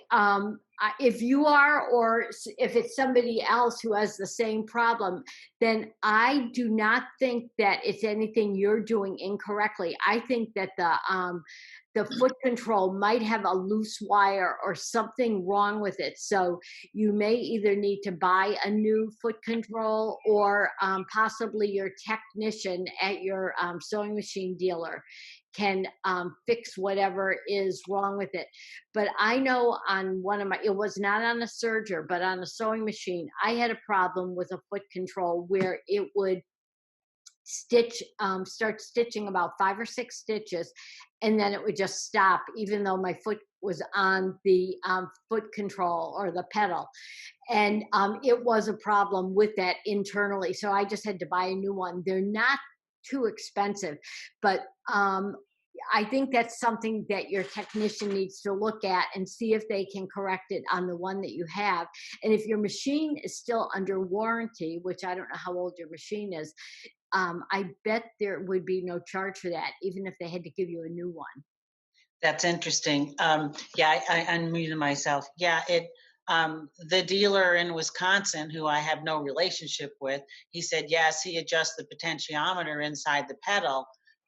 if you are, or if it's somebody else who has the same problem, then I do not think that it's anything you're doing incorrectly. I think that the foot control might have a loose wire or something wrong with it. So you may either need to buy a new foot control, or possibly your technician at your sewing machine dealer can fix whatever is wrong with it. But I know on one of my, it was not on a serger, but on a sewing machine, I had a problem with a foot control where it would start stitching about 5 or 6 stitches, and then it would just stop, even though my foot was on the foot control or the pedal. And it was a problem with that internally. So I just had to buy a new one. They're not too expensive, but I think that's something that your technician needs to look at and see if they can correct it on the one that you have. And if your machine is still under warranty, which I don't know how old your machine is, I bet there would be no charge for that, even if they had to give you a new one. That's interesting. Yeah, I unmuted myself. Yeah, the dealer in Wisconsin, who I have no relationship with, he said, yes, he adjusts the potentiometer inside the pedal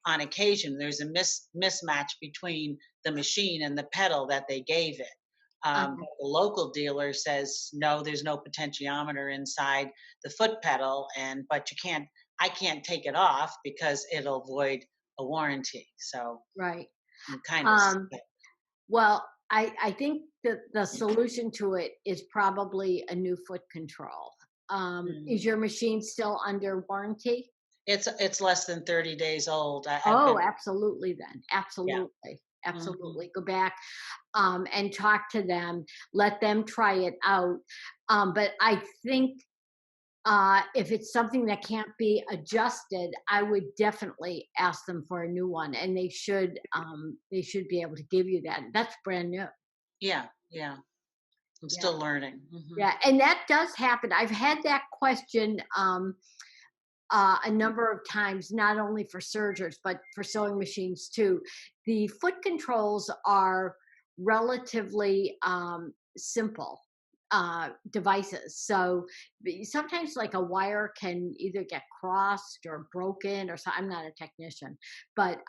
on occasion. There's a mismatch between the machine and the pedal that they gave it. But the local dealer says, no, there's no potentiometer inside the foot pedal, but I can't take it off because it'll void a warranty. So Right. I'm kind of Um, stuck. well, I think that the solution to it is probably a new foot control. Is your machine still under warranty? It's less than 30 days old. I've Oh, been, absolutely then. yeah. Absolutely. Mhm. Absolutely. Go back and talk to them, let them try it out. But I think if it's something that can't be adjusted, I would definitely ask them for a new one, and they should be able to give you that. That's brand new. Yeah, yeah. I'm Yeah. still learning. Yeah, and that does happen. I've had that question a number of times, not only for sergers, but for sewing machines too. The foot controls are relatively simple devices. So sometimes like a wire can either get crossed or broken or so. I'm not a technician, but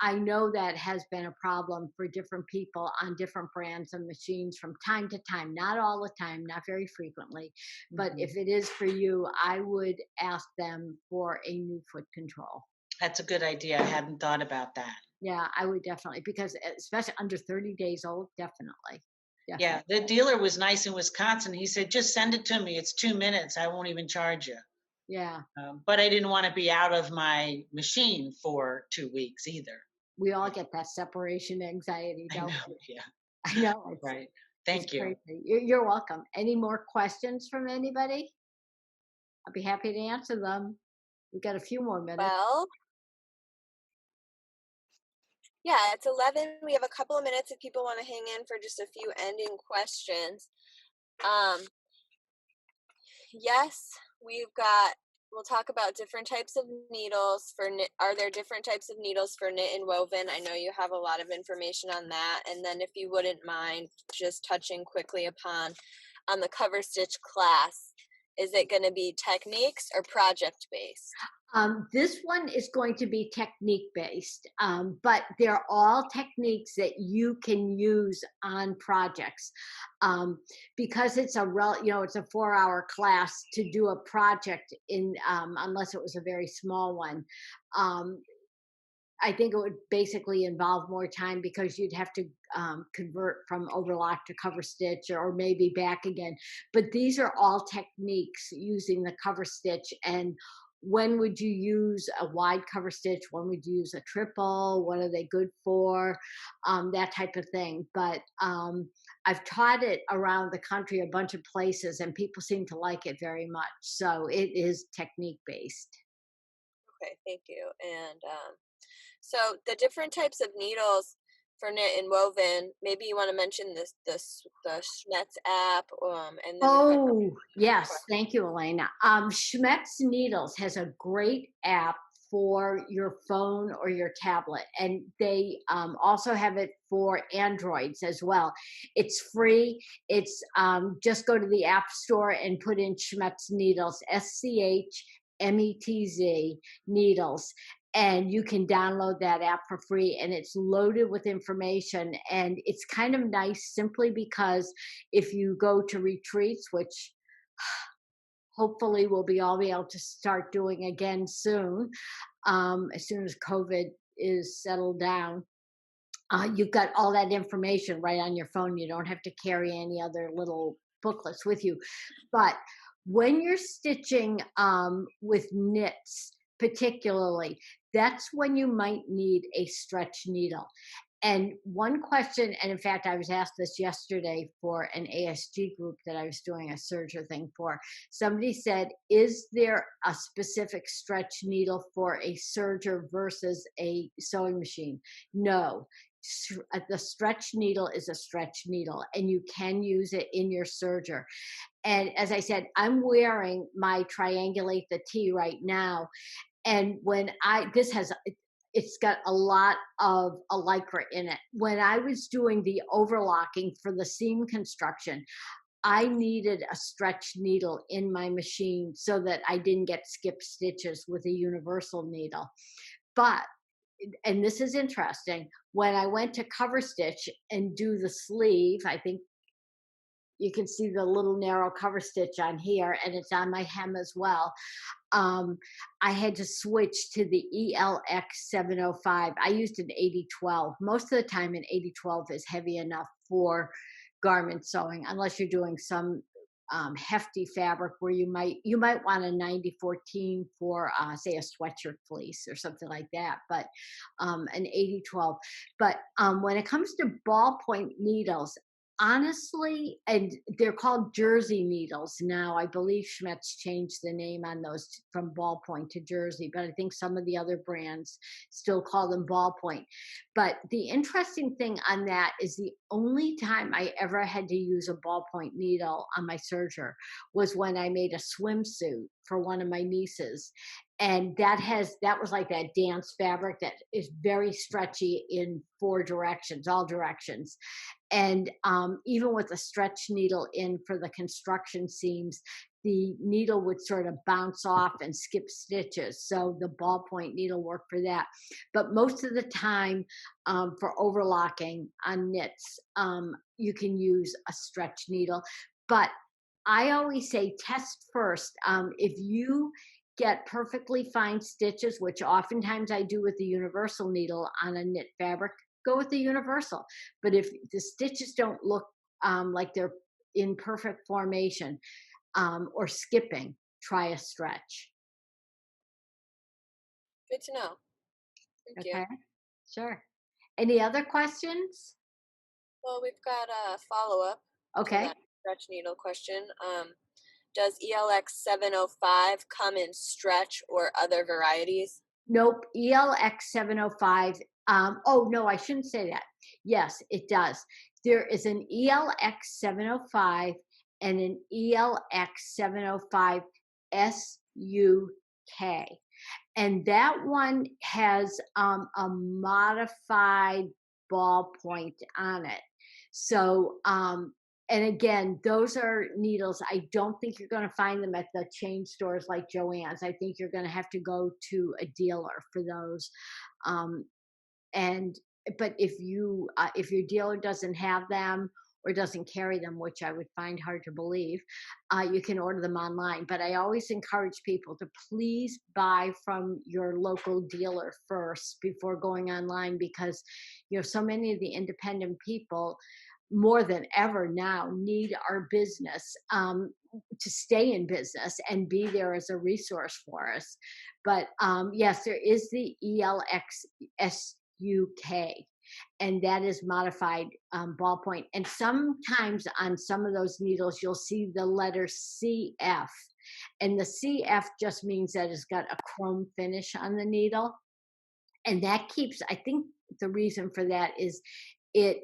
I know that has been a problem for different people on different brands of machines from time to time, not all the time, not very frequently. But Mhm. if it is for you, I would ask them for a new foot control. That's a good idea. I hadn't thought about that. Yeah, I would definitely, because especially under 30 days old, definitely. Yeah, Definitely. the dealer was nice in Wisconsin. He said, just send it to me. It's 2 minutes. I won't even charge you. Yeah. But I didn't want to be out of my machine for 2 weeks either. We all get that separation anxiety, I don't know. we? Yeah. I know Right. it's Thank you. crazy. You're welcome. Any more questions from anybody? I'll be happy to answer them. We've got a few more minutes. Well, yeah, it's 11. We have a couple of minutes if people want to hang in for just a few ending questions. Um, yes, we'll talk about different types of needles for knit. Are there different types of needles for knit and woven? I know you have a lot of information on that. And then if you wouldn't mind just touching quickly upon on the cover stitch class, is it going to be techniques or project based? This one is going to be technique based, but they're all techniques that you can use on projects. Because it's it's a 4-hour class to do a project in, unless it was a very small one. Um, I think it would basically involve more time because you'd have to convert from overlock to cover stitch or maybe back again. But these are all techniques using the cover stitch. And when would you use a wide cover stitch? When would you use a triple? What are they good for? That type of thing. But I've taught it around the country, a bunch of places, and people seem to like it very much. So it is technique based. Okay, thank you. And so the different types of needles for knit and woven, maybe you want to mention the Schmetz app, and then we've got Oh, yes. Thank you, Elena. Schmetz Needles has a great app for your phone or your tablet, and they also have it for Androids as well. It's free. It's just go to the App Store and put in Schmetz Needles, SCHMETZ Needles, and you can download that app for free, and it's loaded with information, and it's kind of nice simply because if you go to retreats, which hopefully we'll all be able to start doing again soon, as soon as COVID is settled down. You've got all that information right on your phone. You don't have to carry any other little booklets with you. But when you're stitching with knits, particularly, that's when you might need a stretch needle. And one question, and in fact, I was asked this yesterday for an ASG group that I was doing a Serger thing for. Somebody said, is there a specific stretch needle for a Serger versus a sewing machine? No. The stretch needle is a stretch needle, and you can use it in your serger. And as I said, I'm wearing my Triangulate the T right now, and it's got a lot of a lycra in it. When I was doing the overlocking for the seam construction, I needed a stretch needle in my machine so that I didn't get skip stitches with a universal needle. But, and this is interesting, when I went to Coverstitch and do the sleeve, I think you can see the little narrow cover stitch on here, and it's on my hem as well. I had to switch to the ELX 705. I used an 8012. Most of the time, an 8012 is heavy enough for garment sewing, unless you're doing some hefty fabric where you might want a 9014 for say a sweatshirt fleece or something like that, but an 8012. But when it comes to ballpoint needles, honestly, and they're called jersey needles now. I believe Schmetz changed the name on those from ballpoint to jersey, but I think some of the other brands still call them ballpoint. But the interesting thing on that is the only time I ever had to use a ballpoint needle on my serger was when I made a swimsuit for one of my nieces. And that was like that dance fabric that is very stretchy in all directions. And even with a stretch needle in for the construction seams, the needle would sort of bounce off and skip stitches. So the ballpoint needle worked for that. But most of the time for overlocking on knits, you can use a stretch needle. But I always say test first. If you get perfectly fine stitches, which oftentimes I do with the universal needle on a knit fabric, go with the universal. But if the stitches don't look like they're in perfect formation or skipping, try a stretch. Good to know. Thank you. Okay, sure. Any other questions? Well, we've got a follow-up to Okay. that stretch needle question. Does ELX 705 come in stretch or other varieties? Nope. ELX 705. Oh, no, I shouldn't say that. Yes, it does. There is an ELX 705 and an ELX 705 SUK. And that one has a modified ballpoint on it. So, and again, those are needles. I don't think you're going to find them at the chain stores like Joann's. I think you're going to have to go to a dealer for those. But if your dealer doesn't have them or doesn't carry them, which I would find hard to believe, you can order them online. But I always encourage people to please buy from your local dealer first before going online, because so many of the independent people, more than ever now, need our business to stay in business and be there as a resource for us. But yes, there is the ELX SUK, and that is modified ballpoint. And sometimes on some of those needles, you'll see the letter CF. And the CF just means that it's got a chrome finish on the needle. And that keeps, I think the reason for that is it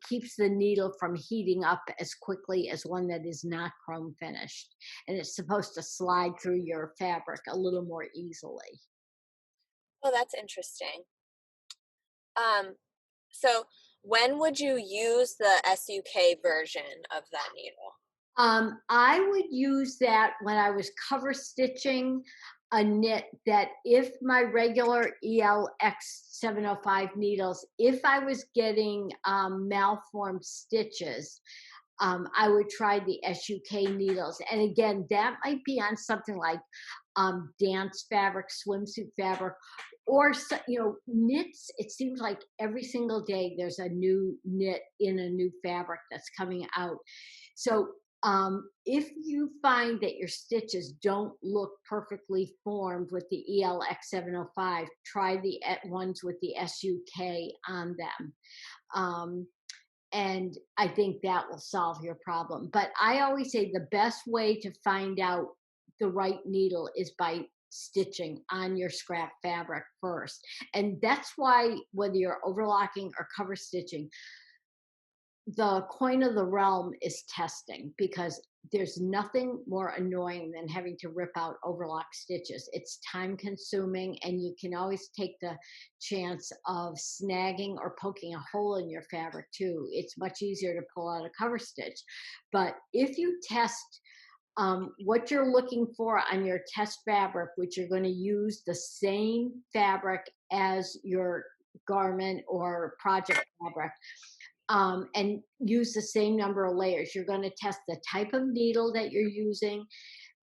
keeps the needle from heating up as quickly as one that is not chrome finished. And it's supposed to slide through your fabric a little more easily. Oh, that's interesting. So when would you use the SUK version of that needle? I would use that when I was cover stitching a knit that if my regular ELX 705 needles, if I was getting malformed stitches, I would try the SUK needles. And again, that might be on something like dance fabric, swimsuit fabric, or knits. It seems like every single day there's a new knit in a new fabric that's coming out. So if you find that your stitches don't look perfectly formed with the ELX 705, try the ones with the SUK on them. And I think that will solve your problem. But I always say the best way to find out the right needle is by stitching on your scrap fabric first. And that's why whether you're overlocking or cover stitching, the coin of the realm is testing, because there's nothing more annoying than having to rip out overlock stitches. It's time consuming, and you can always take the chance of snagging or poking a hole in your fabric too. It's much easier to pull out a cover stitch. But if you test what you're looking for on your test fabric, which you're going to use the same fabric as your garment or project fabric, and use the same number of layers. You're going to test the type of needle that you're using,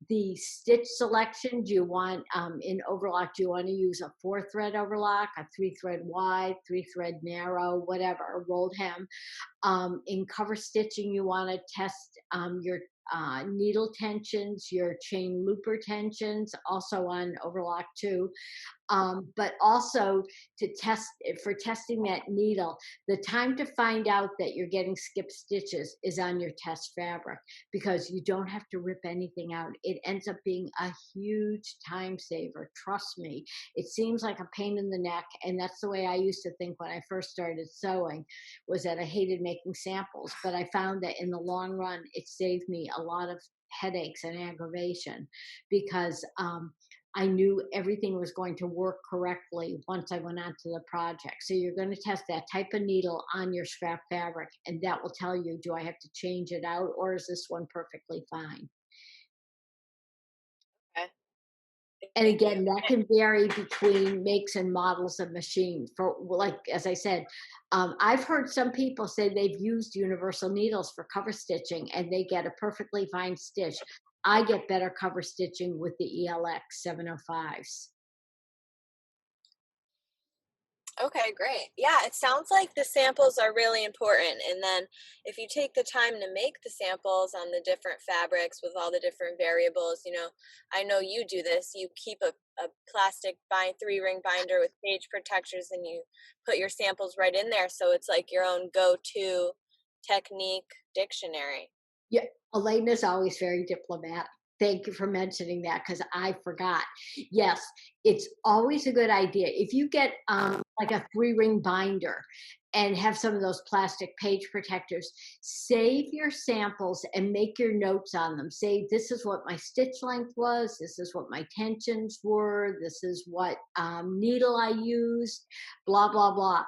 the stitch selection. Do you want, in overlock, do you want to use a 4-thread overlock, a 3-thread wide, 3-thread narrow, whatever, a rolled hem? In cover stitching, you want to test your needle tensions, your chain looper tensions, also on overlock too. But also to test, for testing that needle, the time to find out that you're getting skipped stitches is on your test fabric, because you don't have to rip anything out. It ends up being a huge time saver. Trust me, it seems like a pain in the neck, and that's the way I used to think when I first started sewing, was that I hated making samples, but I found that in the long run, it saved me a lot of headaches and aggravation, because I knew everything was going to work correctly once I went on to the project. So you're going to test that type of needle on your scrap fabric, and that will tell you, do I have to change it out, or is this one perfectly fine? Okay. And Thank again, you. that can vary between makes and models of machines. For, like, as I said, I've heard some people say they've used universal needles for cover stitching and they get a perfectly fine stitch. I get better cover stitching with the ELX 705s. Okay, great. Yeah, it sounds like the samples are really important. And then if you take the time to make the samples on the different fabrics with all the different variables, I know you do this. You keep a plastic 3-ring binder with page protectors and you put your samples right in there. So it's like your own go-to technique dictionary. Yeah, Elena's always very diplomatic. Thank you for mentioning that, because I forgot. Yes, it's always a good idea. If you get like a 3-ring binder and have some of those plastic page protectors, save your samples and make your notes on them. Say, this is what my stitch length was, this is what my tensions were, this is what needle I used, blah, blah, blah.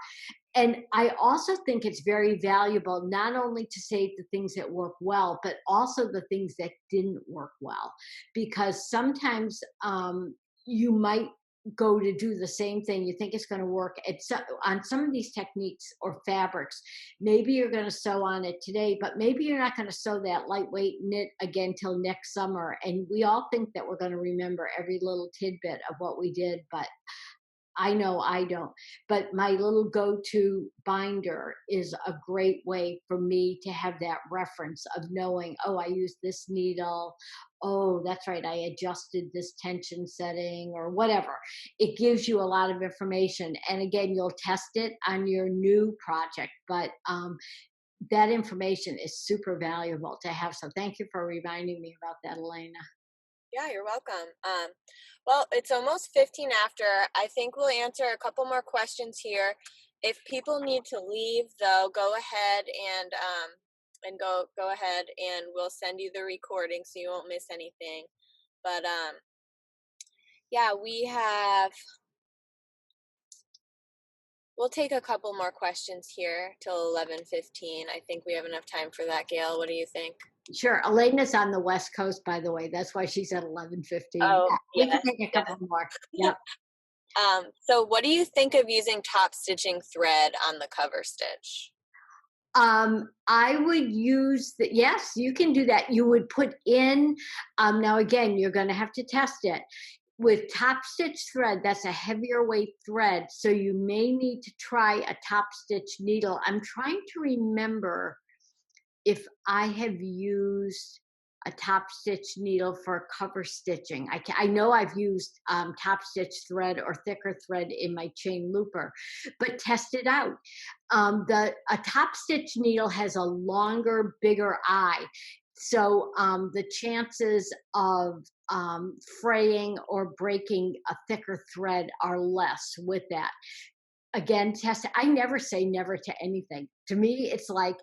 And I also think it's very valuable not only to save the things that work well, but also the things that didn't work well. Because sometimes you might go to do the same thing, you think it's going to work on some of these techniques or fabrics. Maybe you're going to sew on it today, but maybe you're not going to sew that lightweight knit again till next summer. And we all think that we're going to remember every little tidbit of what we did, but I know I don't. But my little go-to binder is a great way for me to have that reference of knowing, oh, I used this needle. Oh, that's right, I adjusted this tension setting or whatever. It gives you a lot of information. And again, you'll test it on your new project, but that information is super valuable to have. So thank you for reminding me about that, Elena. Yeah, you're welcome. Well, it's almost 15 after. I think we'll answer a couple more questions here. If people need to leave, though, go ahead and go ahead, and we'll send you the recording so you won't miss anything. But yeah, we'll take a couple more questions here till 11:15. I think we have enough time for that, Gail. What do you think? Sure. Elena's on the West Coast, by the way. That's why she's at 11:15. Oh, We can yes, take a couple more. Yep. So what do you think of using top stitching thread on the cover stitch? I would use yes, you can do that. You would put in, now again, you're going to have to test it. With top stitch thread, that's a heavier weight thread, so you may need to try a top stitch needle. I'm trying to remember if I have used a top stitch needle for cover stitching. I know I've used top stitch thread or thicker thread in my chain looper, but test it out. A top stitch needle has a longer, bigger eye. So the chances of fraying or breaking a thicker thread are less with that. Again, test it. I never say never to anything. To me, it's like,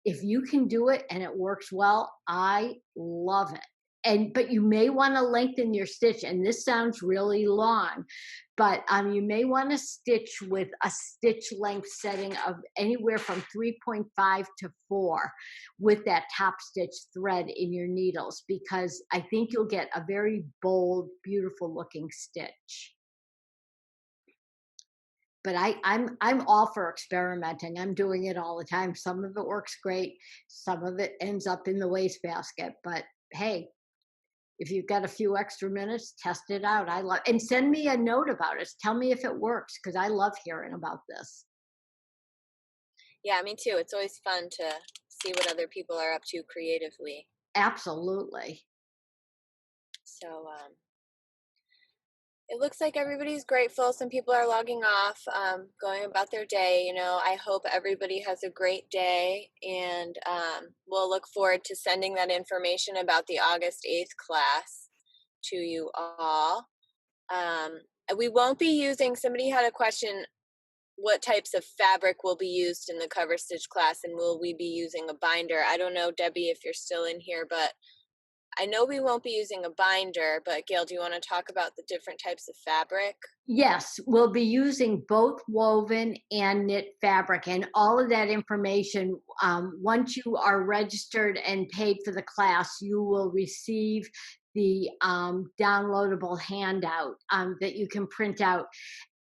if you can do it and it works well, I love it. But you may want to lengthen your stitch, and this sounds really long, but you may want to stitch with a stitch length setting of anywhere from 3.5 to 4 with that top stitch thread in your needles, because I think you'll get a very bold, beautiful looking stitch. but I'm all for experimenting. I'm doing it all the time. Some of it works great. Some of it ends up in the wastebasket. But hey, if you've got a few extra minutes, test it out. I love, and send me a note about it. Tell me if it works, because I love hearing about this. Yeah, me too. It's always fun to see what other people are up to creatively. Absolutely. So it looks like everybody's grateful. Some people are logging off, going about their day. You know, I hope everybody has a great day, and we'll look forward to sending that information about the August 8th class to you all. We won't be using, somebody had a question, what types of fabric will be used in the Coverstitch class, and will we be using a binder? I don't know, Debbie, if you're still in here, but I know we won't be using a binder, but Gail, do you want to talk about the different types of fabric? Yes, we'll be using both woven and knit fabric, and all of that information, once you are registered and paid for the class, you will receive the downloadable handout that you can print out,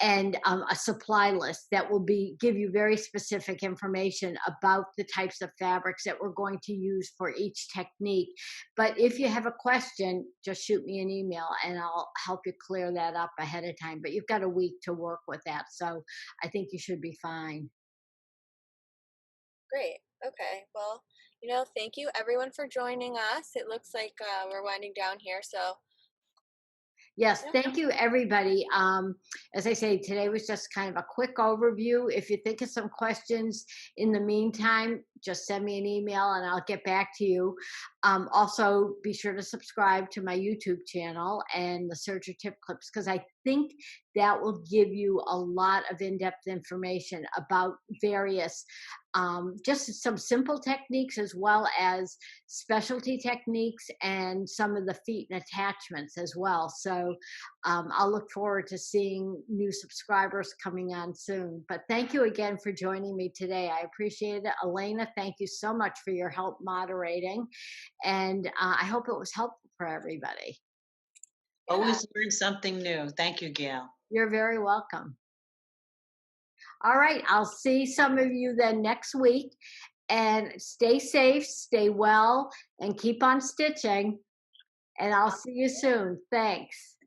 and a supply list that will give you very specific information about the types of fabrics that we're going to use for each technique. But if you have a question, just shoot me an email and I'll help you clear that up ahead of time. But you've got a week to work with that, so I think you should be fine. Great. Okay. Well, you know, thank you everyone for joining us. It looks like we're winding down here, so Yes, yeah. thank you, everybody. As I say, today was just kind of a quick overview. If you think of some questions in the meantime, just send me an email and I'll get back to you. Also, be sure to subscribe to my YouTube channel and the Serger tip clips, because I think that will give you a lot of in-depth information about various, just some simple techniques as well as specialty techniques and some of the feet and attachments as well. So I'll look forward to seeing new subscribers coming on soon. But thank you again for joining me today. I appreciate it. Elena, thank you so much for your help moderating. And I hope it was helpful for everybody. Yeah. Always learn something new. Thank you, Gail. You're very welcome. All right, I'll see some of you then next week. And stay safe, stay well, and keep on stitching. And I'll see you soon. Thanks.